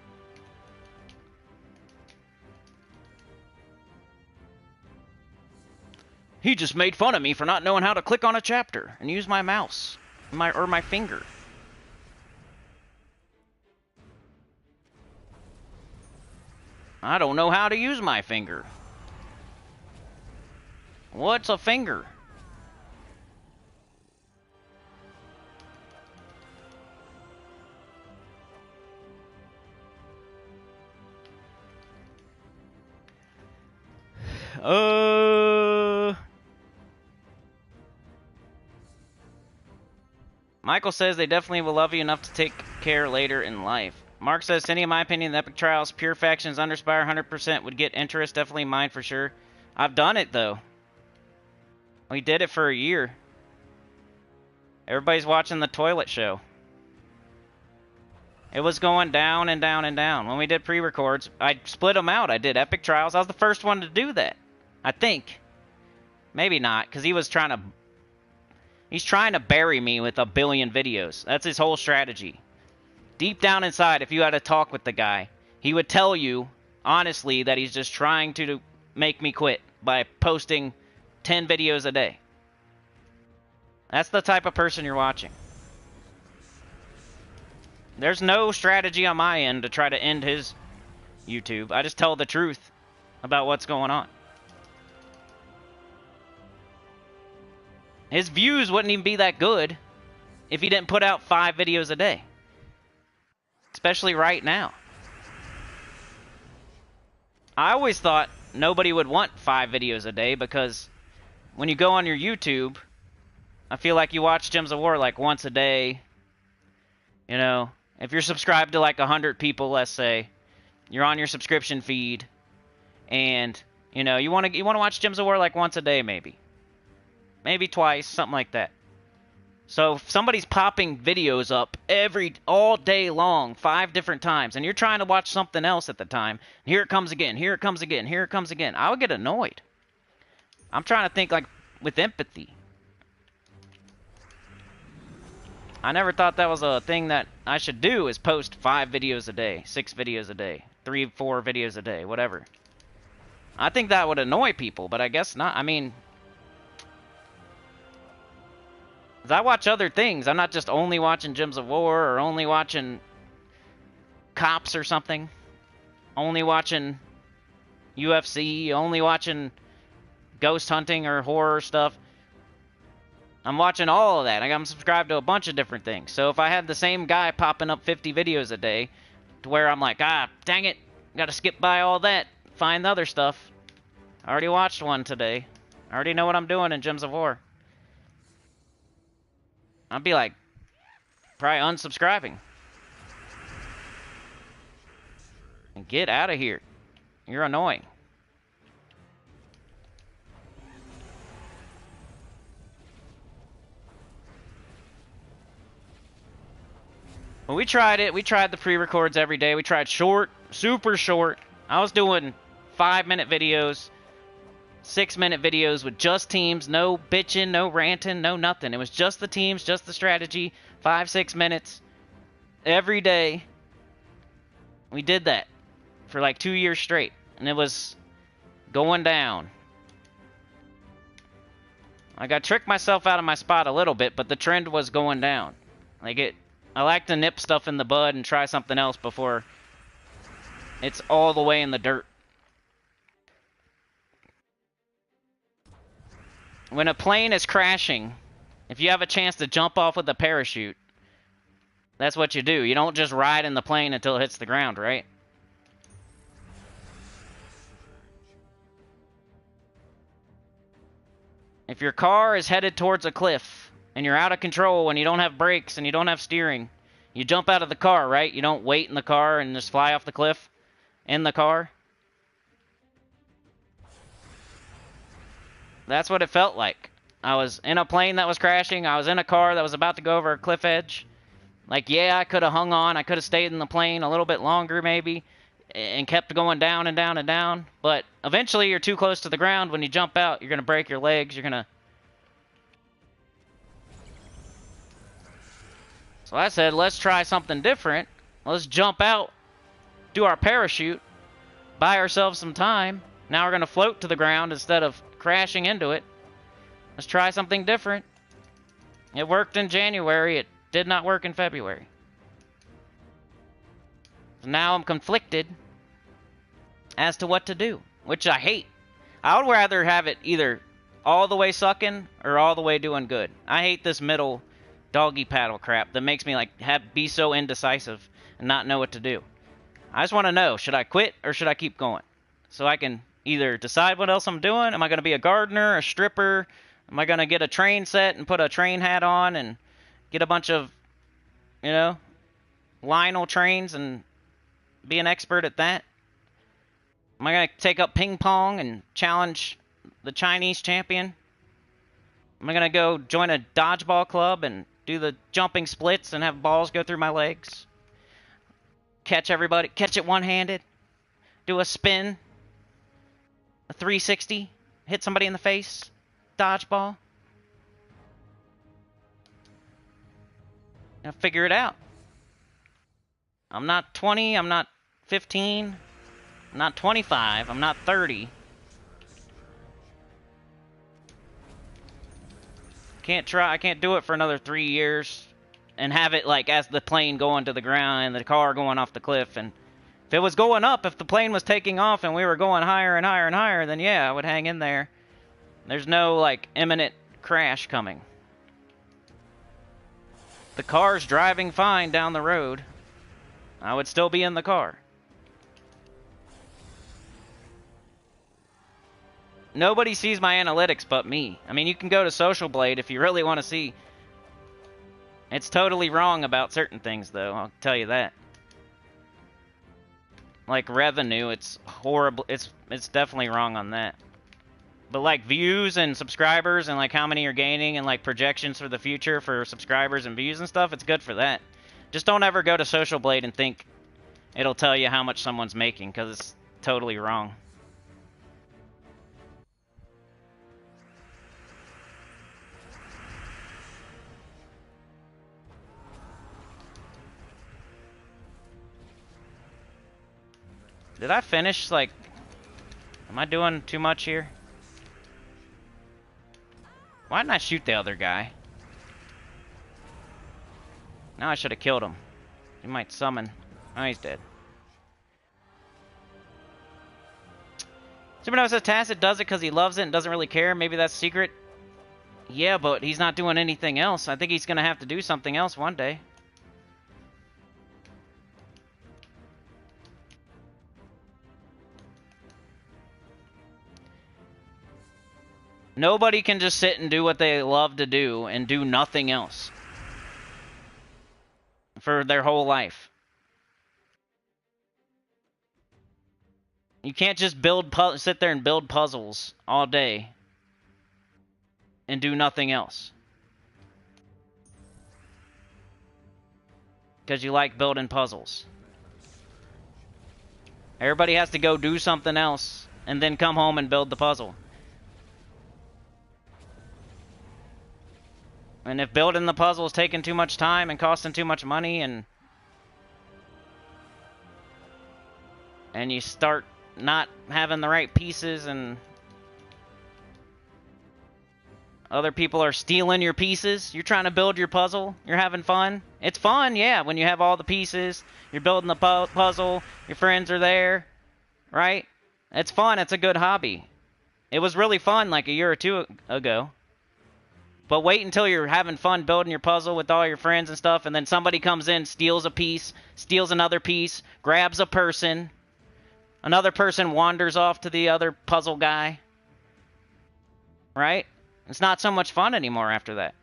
He just made fun of me for not knowing how to click on a chapter and use my mouse or my finger. I don't know how to use my finger. What's a finger? Michael says they definitely will love you enough to take care later in life. Mark says, Cindy, in my opinion, the Epic Trials, Pure Factions, Underspire, 100% would get interest. Definitely mine for sure. I've done it, though. We did it for a year. Everybody's watching the toilet show. It was going down and down and down. When we did pre-records, I split them out. I did Epic Trials. I was the first one to do that. I think. Maybe not, because he's trying to bury me with a billion videos. That's his whole strategy. Deep down inside, if you had a talk with the guy, he would tell you, honestly, that he's just trying to make me quit by posting 10 videos a day. That's the type of person you're watching. There's no strategy on my end to try to end his YouTube. I just tell the truth about what's going on. His views wouldn't even be that good if he didn't put out 5 videos a day. Especially right now. I always thought nobody would want 5 videos a day because when you go on your YouTube, I feel like you watch Gems of War like once a day. You know, if you're subscribed to like 100 people, let's say, you're on your subscription feed, and you know you want to watch Gems of War like once a day, maybe twice, something like that. So if somebody's popping videos up all day long, 5 different times, and you're trying to watch something else at the time, here it comes again, here it comes again, here it comes again, I would get annoyed. I'm trying to think like with empathy. I never thought that was a thing that I should do, is post 5 videos a day, 6 videos a day, 3, 4 videos a day, whatever. I think that would annoy people, but I guess not. I mean, I watch other things. I'm not just only watching Gems of War or only watching Cops or something. Only watching UFC, only watching ghost hunting or horror stuff. I'm watching all of that. I'm subscribed to a bunch of different things. So if I had the same guy popping up 50 videos a day, to where I'm like, dang it, gotta skip by all that, find the other stuff. I already watched one today. I already know what I'm doing in Gems of War. I'd be like, probably unsubscribing. And get out of here. You're annoying. Well, we tried it. We tried the pre-records every day. We tried short, super short. I was doing 5-minute videos, 6-minute videos with just teams, no bitching, no ranting, no nothing. It was just the teams, just the strategy, 5-6 minutes every day. We did that for like 2 years straight, and it was going down. Like, I tricked myself out of my spot a little bit, but the trend was going down. I like to nip stuff in the bud and try something else before it's all the way in the dirt. When a plane is crashing, if you have a chance to jump off with a parachute, that's what you do. You don't just ride in the plane until it hits the ground, right? If your car is headed towards a cliff and you're out of control and you don't have brakes and you don't have steering, you jump out of the car, right? You don't wait in the car and just fly off the cliff in the car. That's what it felt like. I was in a plane that was crashing. I was in a car that was about to go over a cliff edge. Like, yeah, I could have hung on. I could have stayed in the plane a little bit longer, maybe. and kept going down and down and down. But eventually you're too close to the ground. When you jump out, you're going to break your legs. You're going to... So I said, let's try something different. Let's jump out, do our parachute, buy ourselves some time. Now we're going to float to the ground instead of crashing into it. Let's try something different. It worked in January. It did not work in February. So now I'm conflicted as to what to do, which I hate. I would rather have it either all the way sucking or all the way doing good. I hate this middle doggy paddle crap that makes me like be so indecisive and not know what to do. I just want to know, should I quit or should I keep going? So I can either decide what else I'm doing. Am I going to be a gardener, a stripper? Am I going to get a train set and put a train hat on and get a bunch of, you know, Lionel trains and be an expert at that? Am I going to take up ping pong and challenge the Chinese champion? Am I going to go join a dodgeball club and do the jumping splits and have balls go through my legs? Catch everybody, catch it one-handed, do a spin, a 360, hit somebody in the face, dodgeball. Now figure it out. I'm not 20, I'm not 15, I'm not 25, I'm not 30. I can't do it for another 3 years and have it like as the plane going to the ground and the car going off the cliff. And if it was going up, if the plane was taking off and we were going higher and higher and higher, then yeah, I would hang in there. There's no like imminent crash coming. The car's driving fine down the road. I would still be in the car. Nobody sees my analytics but me. I mean, you can go to Social Blade if you really want to see. It's totally wrong about certain things, though. I'll tell you that. Like revenue, it's horrible. It's definitely wrong on that. But like views and subscribers and like how many you're gaining and like projections for the future for subscribers and views and stuff, it's good for that. Just don't ever go to Social Blade and think it'll tell you how much someone's making, because it's totally wrong. Did I finish, like... Am I doing too much here? Why didn't I shoot the other guy? Now I should have killed him. He might summon. Oh, he's dead. Supernova says Tacit does it because he loves it and doesn't really care. Maybe that's secret. Yeah, but he's not doing anything else. I think he's going to have to do something else one day. Nobody can just sit and do what they love to do and do nothing else for their whole life. You can't just sit there and build puzzles all day and do nothing else because you like building puzzles. Everybody has to go do something else and then come home and build the puzzle. And if building the puzzle is taking too much time and costing too much money, and you start not having the right pieces and other people are stealing your pieces, you're trying to build your puzzle, you're having fun. It's fun, yeah, when you have all the pieces, you're building the puzzle, your friends are there, right? It's fun, it's a good hobby. It was really fun like a year or two ago. But wait until you're having fun building your puzzle with all your friends and stuff, and then somebody comes in, steals a piece, steals another piece, grabs a person. Another person wanders off to the other puzzle guy. Right? It's not so much fun anymore after that.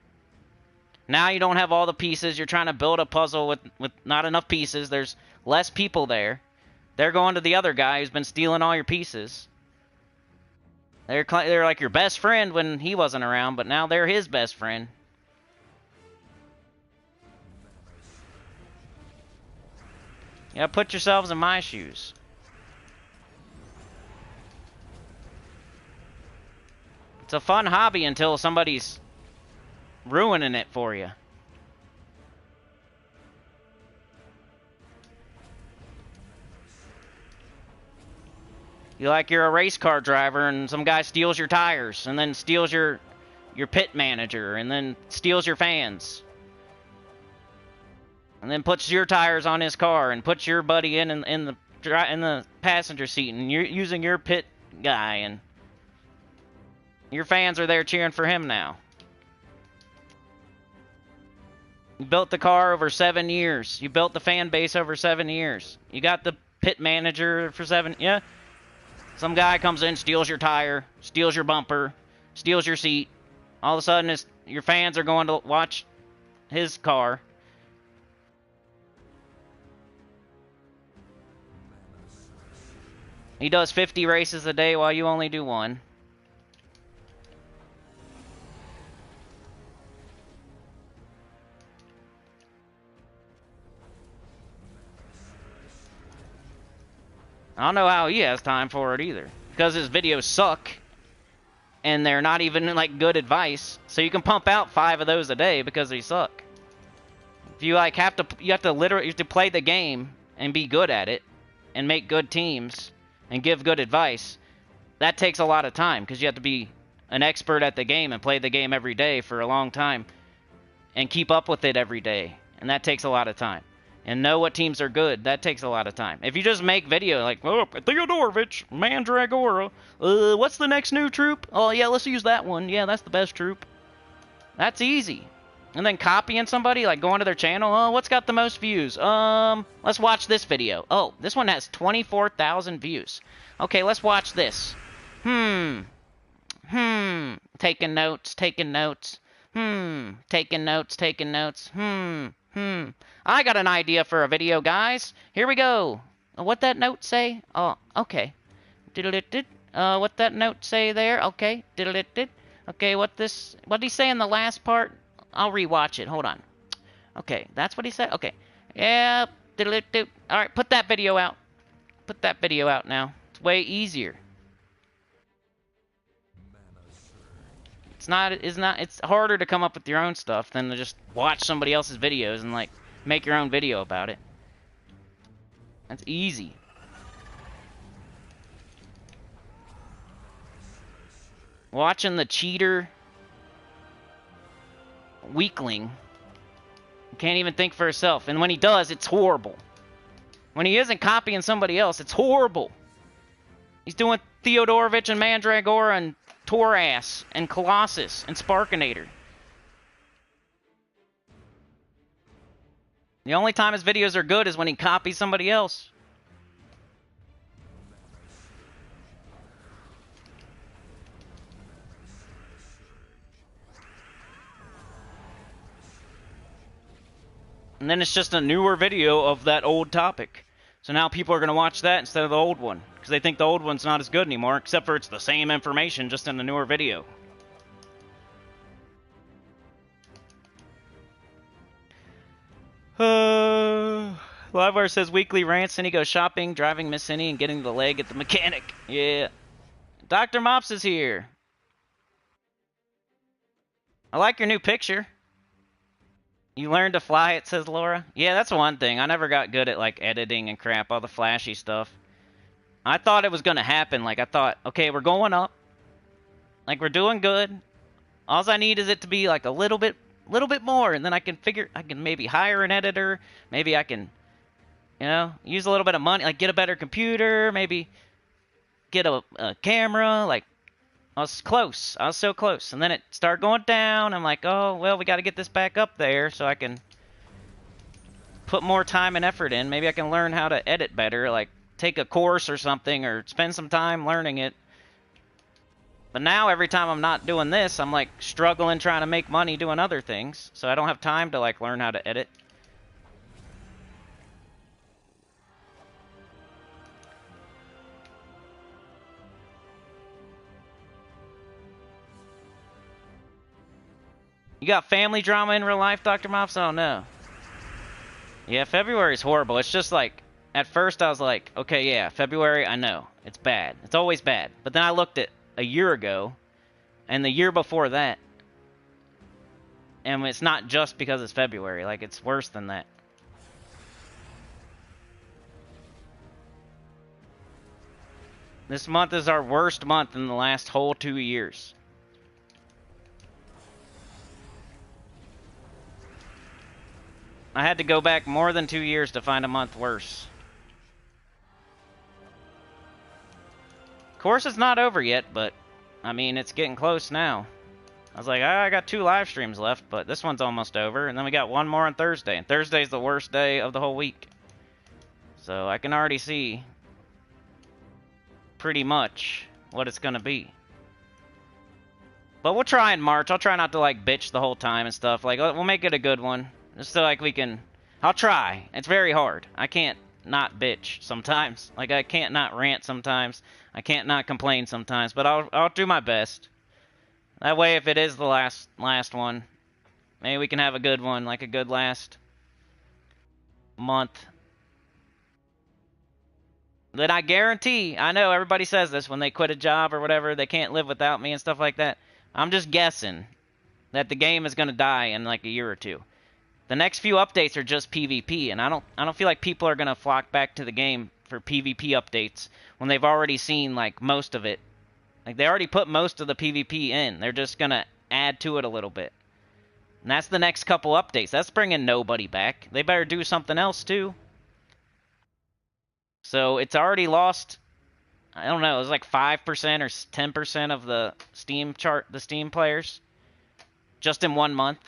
Now you don't have all the pieces. You're trying to build a puzzle with not enough pieces. There's less people there. They're going to the other guy who's been stealing all your pieces. They're like your best friend when he wasn't around, but now they're his best friend. Yeah, put yourselves in my shoes. It's a fun hobby until somebody's ruining it for you. You're a race car driver and some guy steals your tires and then steals your pit manager and then steals your fans. And then puts your tires on his car and puts your buddy in the passenger seat and you're using your pit guy and your fans are there cheering for him now. You built the car over 7 years. You built the fan base over 7 years. You got the pit manager for 7. Yeah. Some guy comes in, steals your tire, steals your bumper, steals your seat. All of a sudden, your fans are going to watch his car. He does 50 races a day while you only do 1. I don't know how he has time for it either. Because his videos suck. And they're not even like good advice. So you can pump out 5 of those a day because they suck. If you like have to literally play the game and be good at it and make good teams and give good advice, that takes a lot of time because you have to be an expert at the game and play the game every day for a long time and keep up with it every day. And that takes a lot of time. And know what teams are good. That takes a lot of time. If you just make video like, oh, Theodorovich, Mandragora, what's the next new troop? Oh, yeah, let's use that one. Yeah, that's the best troop. That's easy. And then copying somebody, like going to their channel, oh, what's got the most views? Let's watch this video. Oh, this one has 24,000 views. Okay, let's watch this. Taking notes, taking notes. Taking notes, taking notes. I got an idea for a video, guys. Here we go. What that note say? Oh, okay. What that note say there? Okay. Okay, what did he say in the last part? I'll rewatch it. Hold on. Okay, that's what he said? Okay. Yeah. Alright, put that video out. Put that video out now. It's way easier. It's harder to come up with your own stuff than to just watch somebody else's videos and like make your own video about it. That's easy. Watching the cheater weakling can't even think for himself, and when he does, it's horrible. When he isn't copying somebody else, it's horrible. He's doing Theodorovich and Mandragora and Torass and Colossus and Sparkinator. The only time his videos are good is when he copies somebody else. And then it's just a newer video of that old topic. So now people are going to watch that instead of the old one. Because they think the old one's not as good anymore, except for it's the same information, just in a newer video. Livewire says weekly rants, Cinny goes shopping, driving Miss Cinny, and getting the leg at the mechanic. Yeah. Dr. Mops is here. I like your new picture. You learned to fly, it says Laura. Yeah, that's one thing. I never got good at, like, editing and crap, all the flashy stuff. I thought it was going to happen. Like, I thought, okay, we're going up. Like, we're doing good. All I need is it to be, like, a little bit more, and then I can maybe hire an editor. Maybe I can, use a little bit of money, like, get a better computer, maybe get a camera, like, I was close. I was so close. And then it started going down. I'm like, oh, well, we got to get this back up there so I can put more time and effort in. Maybe I can learn how to edit better, like take a course or something or spend some time learning it. But now every time I'm not doing this, I'm like struggling trying to make money doing other things. So I don't have time to like learn how to edit. You got family drama in real life, Dr. Mops? Oh, no. Yeah, February's horrible. It's just like, at first I was like, okay, yeah, February, I know. It's bad. It's always bad. But then I looked at a year ago, and the year before that. And it's not just because it's February. Like, it's worse than that. This month is our worst month in the last whole 2 years. I had to go back more than 2 years to find a month worse. Of course, it's not over yet, but, I mean, it's getting close now. I was like, I got 2 live streams left, but this one's almost over, and then we got 1 more on Thursday, and Thursday's the worst day of the whole week. So I can already see pretty much what it's gonna be. But we'll try in March. I'll try not to, like, bitch the whole time and stuff. Like, we'll make it a good one. Just so, like, we can... I'll try. It's very hard. I can't not bitch sometimes. Like, I can't not rant sometimes. I can't not complain sometimes. But I'll do my best. That way, if it is the last one, maybe we can have a good one. Like, a good last month. Then I guarantee... I know everybody says this when they quit a job or whatever. They can't live without me and stuff like that. I'm just guessing that the game is going to die in, like, a year or 2. The next few updates are just PvP, and I don't feel like people are gonna flock back to the game for PvP updates when they've already seen, like, most of it. Like, they already put most of the PvP in. They're just gonna add to it a little bit. And that's the next couple updates. That's bringing nobody back. They better do something else too. So it's already lost, I don't know, it was like 5% or 10% of the Steam players just in 1 month.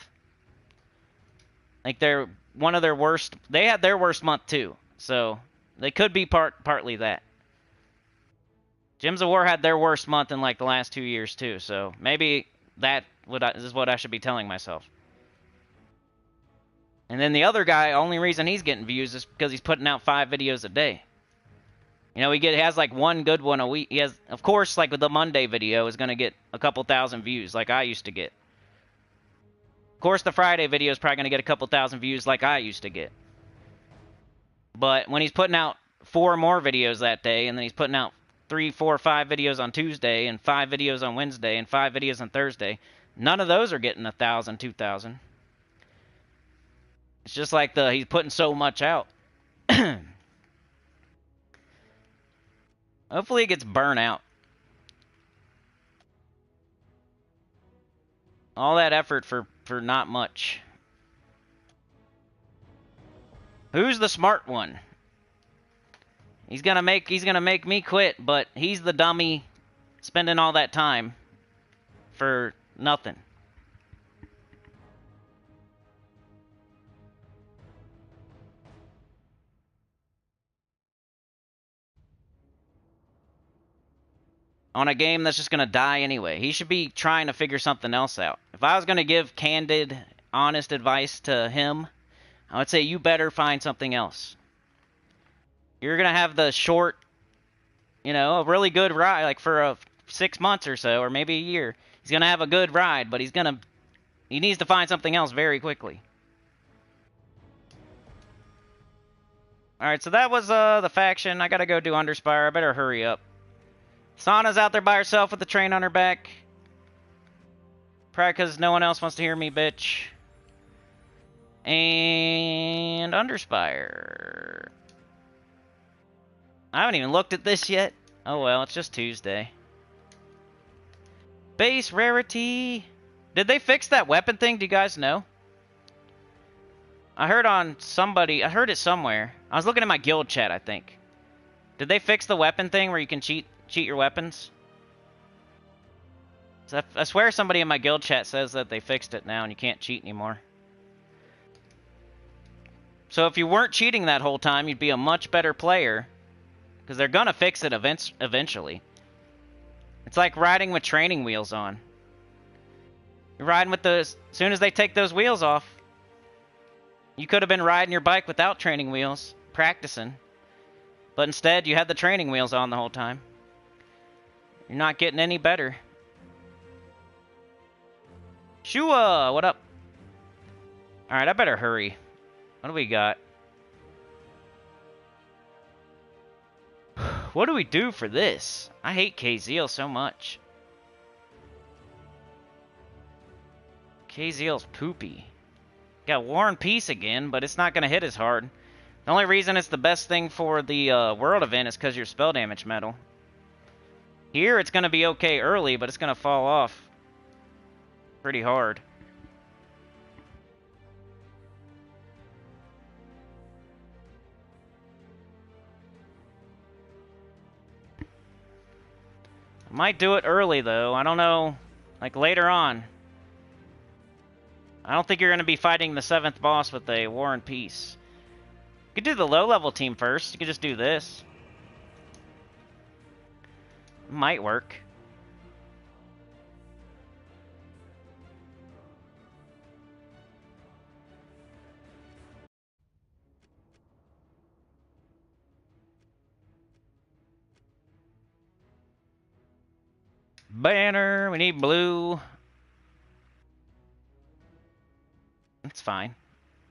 Like, they're one of their worst... They had their worst month, too. So, they could be partly that. Gems of War had their worst month in, like, the last 2 years, too. So, maybe that is what I should be telling myself. And then the other guy, only reason he's getting views is because he's putting out 5 videos a day. You know, he has, like, 1 good one a week. He has... Of course, like, with the Monday video is going to get a couple thousand views, like I used to get. Of course, the Friday video is probably going to get a couple thousand views like I used to get. But when he's putting out 4 more videos that day, and then he's putting out 3, 4, 5 videos on Tuesday, and 5 videos on Wednesday, and 5 videos on Thursday, none of those are getting 1,000, 2,000. It's just like he's putting so much out. Hopefully it gets burnt out. All that effort for not much. Who's the smart one? He's gonna make me quit, but he's the dummy spending all that time for nothing. On a game that's just going to die anyway. He should be trying to figure something else out. If I was going to give candid, honest advice to him, I would say you better find something else. You're going to have the short, you know, a really good ride, like for 6 months or so, or maybe a year. He's going to have a good ride, but he needs to find something else very quickly. Alright, so that was the faction. I got to go do Underspire. I better hurry up. Sana's out there by herself with the train on her back. Probably because no one else wants to hear me, bitch. And Underspire. I haven't even looked at this yet. Oh well, it's just Tuesday. Base rarity. Did they fix that weapon thing? Do you guys know? I heard it somewhere. I was looking at my guild chat, I think. Did they fix the weapon thing where you can cheat your weapons? So I swear somebody in my guild chat says that they fixed it now and you can't cheat anymore. So if you weren't cheating that whole time, you'd be a much better player. Because they're gonna fix it eventually. It's like riding with training wheels on. You're riding with as soon as they take those wheels off. You could have been riding your bike without training wheels, practicing. But instead, you had the training wheels on the whole time. You're not getting any better. Shua, what up? Alright, I better hurry. What do we got? What do we do for this? I hate Khaziel so much. Khaziel's poopy. Got War and Peace again, but it's not going to hit as hard. The only reason it's the best thing for the world event is because you're spell damage metal. Here it's going to be okay early, but it's going to fall off pretty hard. I might do it early, though. I don't know. Like, later on. I don't think you're going to be fighting the 7th boss with a War and Peace. You could do the low-level team first. You could just do this. Might work. Banner. We need blue. It's fine.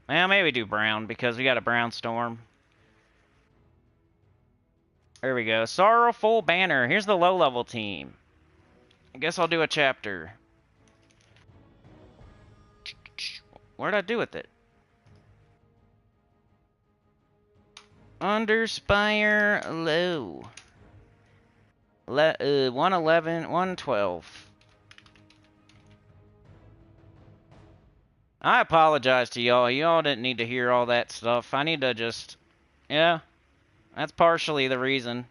Well, maybe do brown because we got a brown storm. There we go. Sorrowful Banner. Here's the low-level team. I guess I'll do a chapter. What did I do with it? Underspire low. 111, 112. I apologize to y'all. Y'all didn't need to hear all that stuff. I need to just... Yeah. That's partially the reason.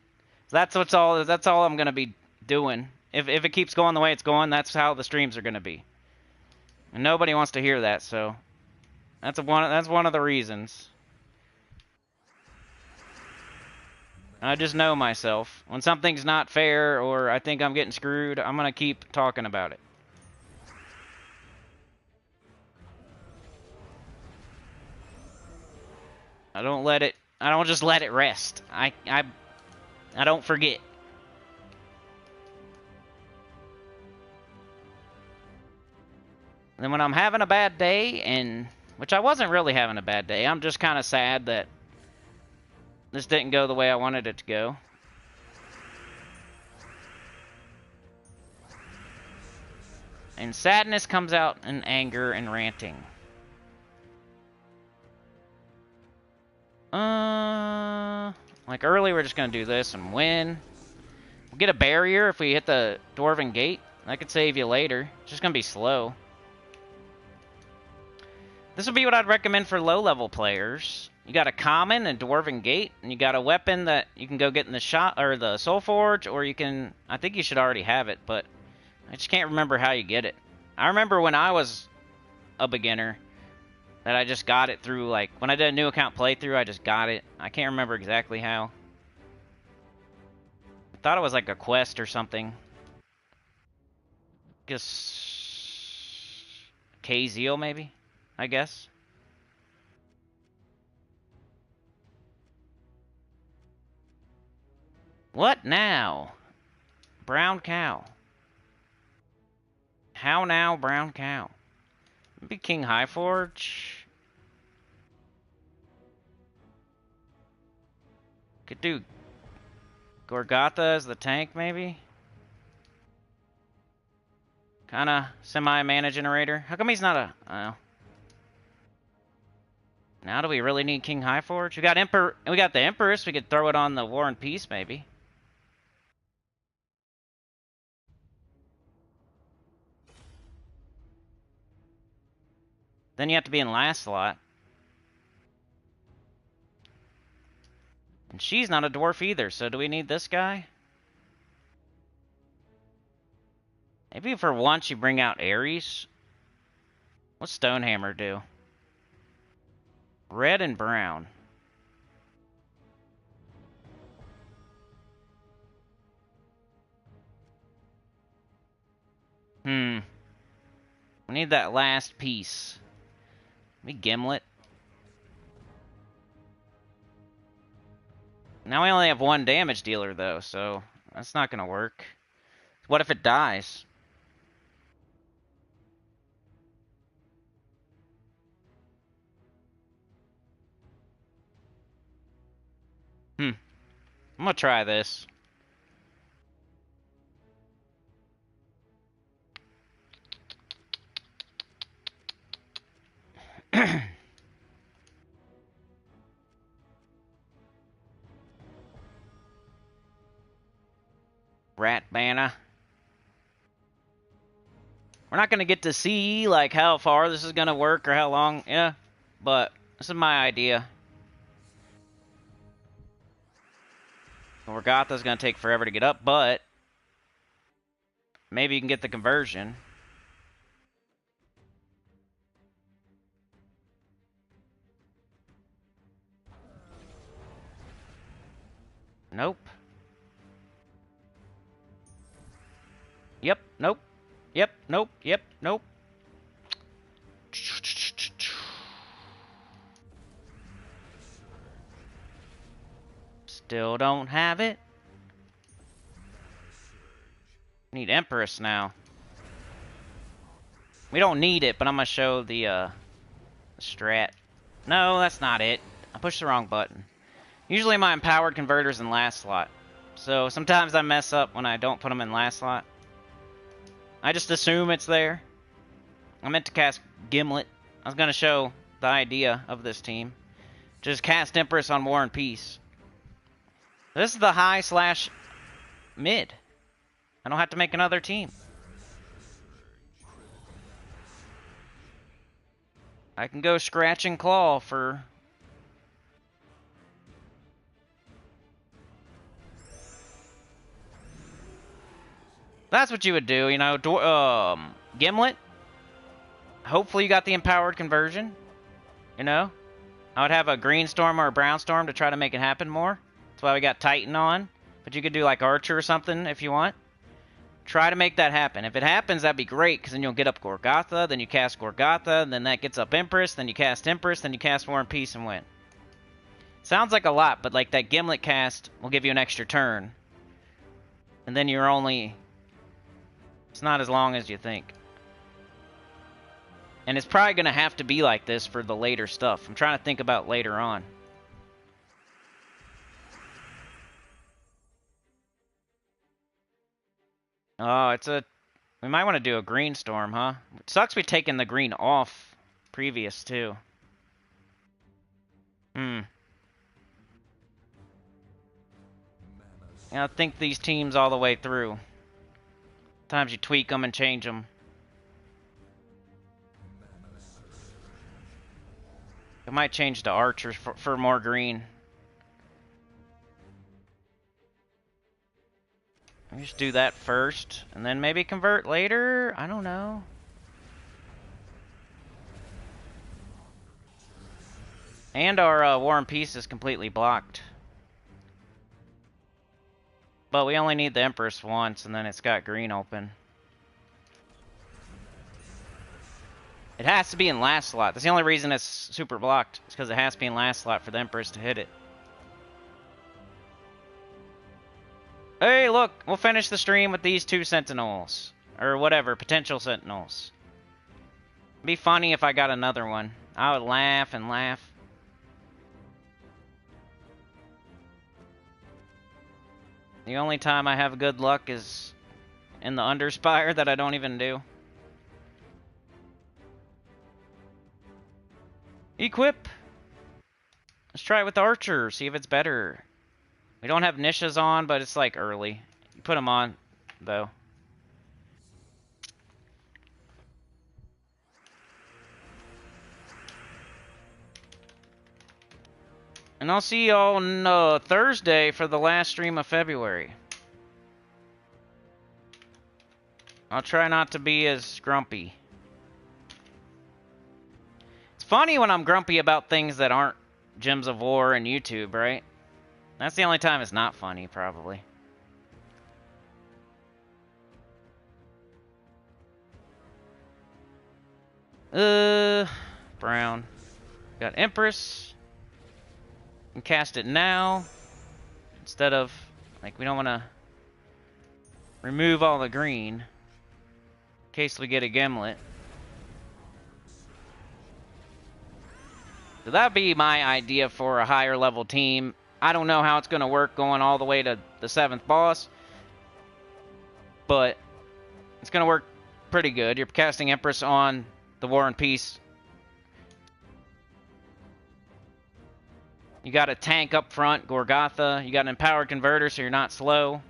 That's all I'm going to be doing. If it keeps going the way it's going, that's how the streams are going to be. And nobody wants to hear that, so... That's one of the reasons. I just know myself. When something's not fair or I think I'm getting screwed, I'm going to keep talking about it. I don't just let it rest. I don't forget. And then when I'm having a bad day, which I wasn't really having a bad day, I'm just kind of sad that this didn't go the way I wanted it to go. And sadness comes out in anger and ranting. Like early, we're just gonna do this and win. We'll get a barrier if we hit the Dwarven Gate. That could save you later. It's just gonna be slow. This would be what I'd recommend for low-level players. You got a common and Dwarven Gate, and you got a weapon that you can go get in the shop or the Soul Forge, or you can. I think you should already have it, but I just can't remember how you get it. I remember when I was a beginner that I just got it through, like, when I did a new account playthrough, I just got it. I can't remember exactly how. I thought it was like a quest or something. Just Khaziel, maybe? I guess. What now? Brown cow. How now, brown cow? Maybe King Highforge. Could do Gorgatha as the tank, maybe? Kinda semi-mana generator. How come he's not a... Now do we really need King Highforge? We got the Empress. We could throw it on the War and Peace, maybe. Then you have to be in last slot. And she's not a dwarf either, so do we need this guy? Maybe for once you bring out Ares. What's Stonehammer do? Red and brown. We need that last piece. Maybe Gimlet. Now we only have one damage dealer, though, so that's not going to work. What if it dies? I'm going to try this. mana. We're not going to get to see, like, how far this is going to work or how long, yeah, but this is my idea. Gorgatha's going to take forever to get up, but maybe you can get the conversion. Nope. Yep, nope. Yep, nope, yep, nope. Still don't have it. Need Empress now. We don't need it, but I'm gonna show the strat. No, that's not it. I pushed the wrong button. Usually my empowered converter's in last slot. So sometimes I mess up when I don't put them in last slot. I just assume it's there. I meant to cast Gimlet. I was going to show the idea of this team. Just cast Empress on War and Peace. This is the high/mid. I don't have to make another team. I can go scratch and claw for... That's what you would do, you know, Gimlet. Hopefully you got the empowered conversion, you know. I would have a green storm or a brown storm to try to make it happen more. That's why we got Titan on. But you could do like Archer or something if you want. Try to make that happen. If it happens, that'd be great, because then you'll get up Gorgatha, then you cast Gorgatha, then that gets up Empress, then you cast Empress, then you cast War and Peace and win. Sounds like a lot, but like that Gimlet cast will give you an extra turn. And then you're only... It's not as long as you think. And it's probably going to have to be like this for the later stuff. I'm trying to think about later on. Oh, it's a... We might want to do a green storm, huh? It sucks we've taken the green off previous, too. I gotta think these teams all the way through. Sometimes you tweak them and change them. I might change to Archers for more green. Let me just do that first, and then maybe convert later? I don't know. And our War and Peace is completely blocked. But we only need the Empress once, and then it's got green open. It has to be in last slot. That's the only reason it's super blocked. It's because it has to be in last slot for the Empress to hit it. Hey, look! We'll finish the stream with these 2 Sentinels. Or whatever, potential Sentinels. It'd be funny if I got another one. I would laugh and laugh. The only time I have good luck is in the Underspire that I don't even do. Equip! Let's try it with Archer, see if it's better. We don't have Nishas on, but it's like early. You put them on, though. And I'll see y'all on Thursday for the last stream of February. I'll try not to be as grumpy. It's funny when I'm grumpy about things that aren't Gems of War and YouTube, right? That's the only time it's not funny, probably. Brown. Got Empress. Can cast it now. Instead of, like, we don't want to remove all the green. In case we get a Gimlet. So that'd be my idea for a higher level team. I don't know how it's going to work going all the way to the 7th boss. But it's going to work pretty good. You're casting Empress on the War and Peace. You got a tank up front, Gorgatha. You got an empowered converter, so you're not slow.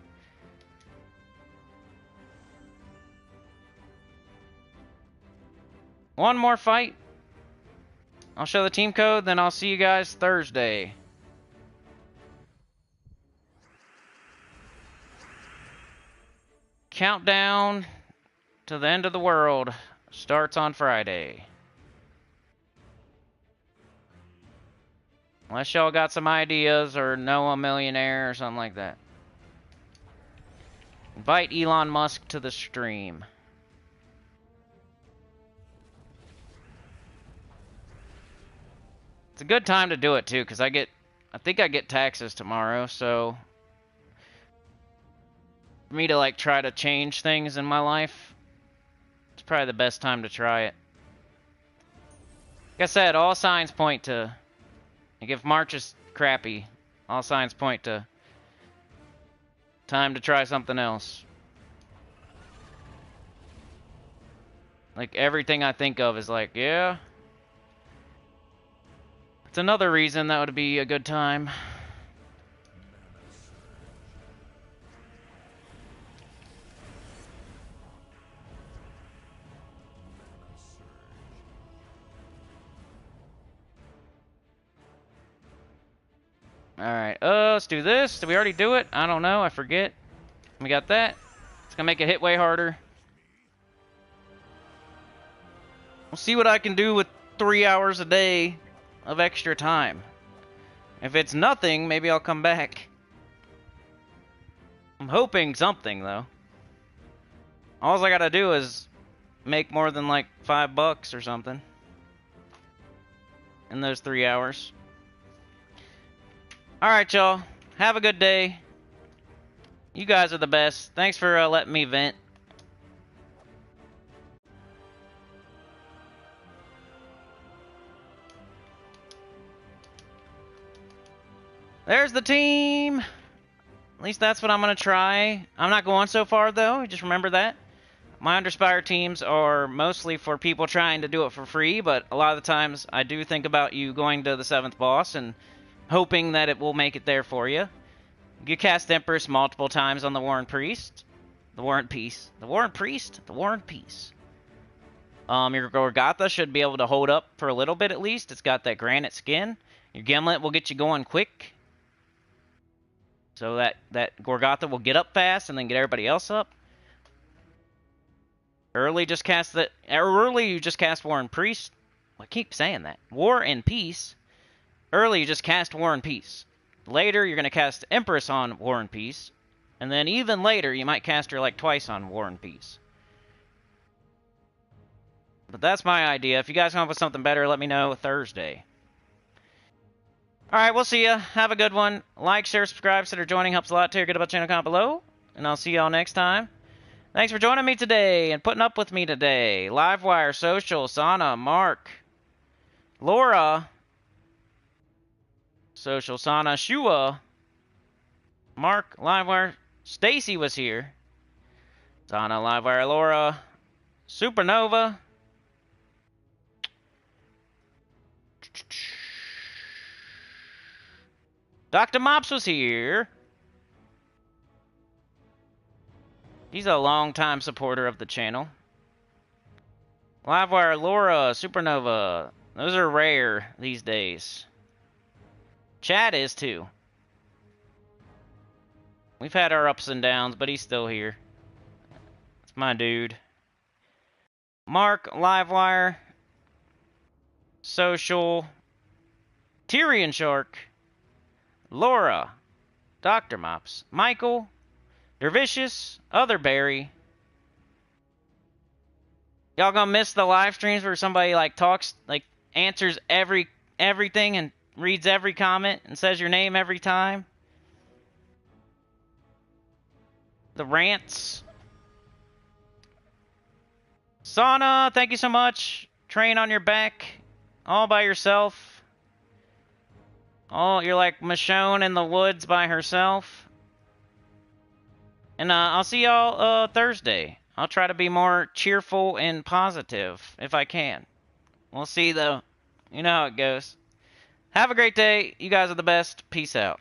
One more fight. I'll show the team code, then I'll see you guys Thursday. Countdown to the end of the world starts on Friday. Unless y'all got some ideas or know a millionaire or something like that. Invite Elon Musk to the stream. It's a good time to do it too, because I think I get taxes tomorrow, so for me to like try to change things in my life, it's probably the best time to try it. Like I said, all signs point to, like if March is crappy, all signs point to time to try something else. Like everything I think of is like, yeah. It's another reason that would be a good time. Alright, let's do this. Did we already do it? I don't know, I forget. We got that. It's gonna make it hit way harder. We'll see what I can do with 3 hours a day of extra time. If it's nothing, maybe I'll come back. I'm hoping something, though. All I gotta do is make more than like $5 or something in those 3 hours. Alright, y'all. Have a good day. You guys are the best. Thanks for letting me vent. There's the team. At least that's what I'm going to try. I'm not going so far, though. Just remember that. My UNDERSPIRE teams are mostly for people trying to do it for free, but a lot of the times I do think about you going to the 7th boss and hoping that it will make it there for you. You cast Empress multiple times on the War and Priest. The War and Peace. The War and Priest? The War and Peace. Your Gorgatha should be able to hold up for a little bit at least. It's got that granite skin. Your Gimlet will get you going quick. So that Gorgatha will get up fast and then get everybody else up. Early you just cast War and Priest. I keep saying that. War and Peace. Early you just cast War and Peace. Later you're going to cast Empress on War and Peace. And then even later you might cast her like twice on War and Peace. But that's my idea. If you guys come up with something better, let me know Thursday. Alright, we'll see ya. Have a good one. Like, share, subscribe, consider joining. Helps a lot too. Get about channel comment below. And I'll see y'all next time. Thanks for joining me today and putting up with me today. Livewire, Social, Sana, Mark, Laura, Social, Sana, Shua, Mark, Livewire, Stacy was here. Sana, Livewire, Laura, Supernova, Dr. Mops was here. He's a long-time supporter of the channel. Livewire, Laura, Supernova. Those are rare these days. Chad is too. We've had our ups and downs, but he's still here. That's my dude. Mark, Livewire, Social, Tyrion Shark, Laura, Dr. Mops, Michael, Dervicious, Other Barry. Y'all gonna miss the live streams where somebody like talks, like answers everything and reads every comment and says your name every time? The rants. Sana, thank you so much. Train on your back, all by yourself. Oh, you're like Michonne in the woods by herself. And I'll see y'all Thursday. I'll try to be more cheerful and positive if I can. We'll see, though. You know how it goes. Have a great day. You guys are the best. Peace out.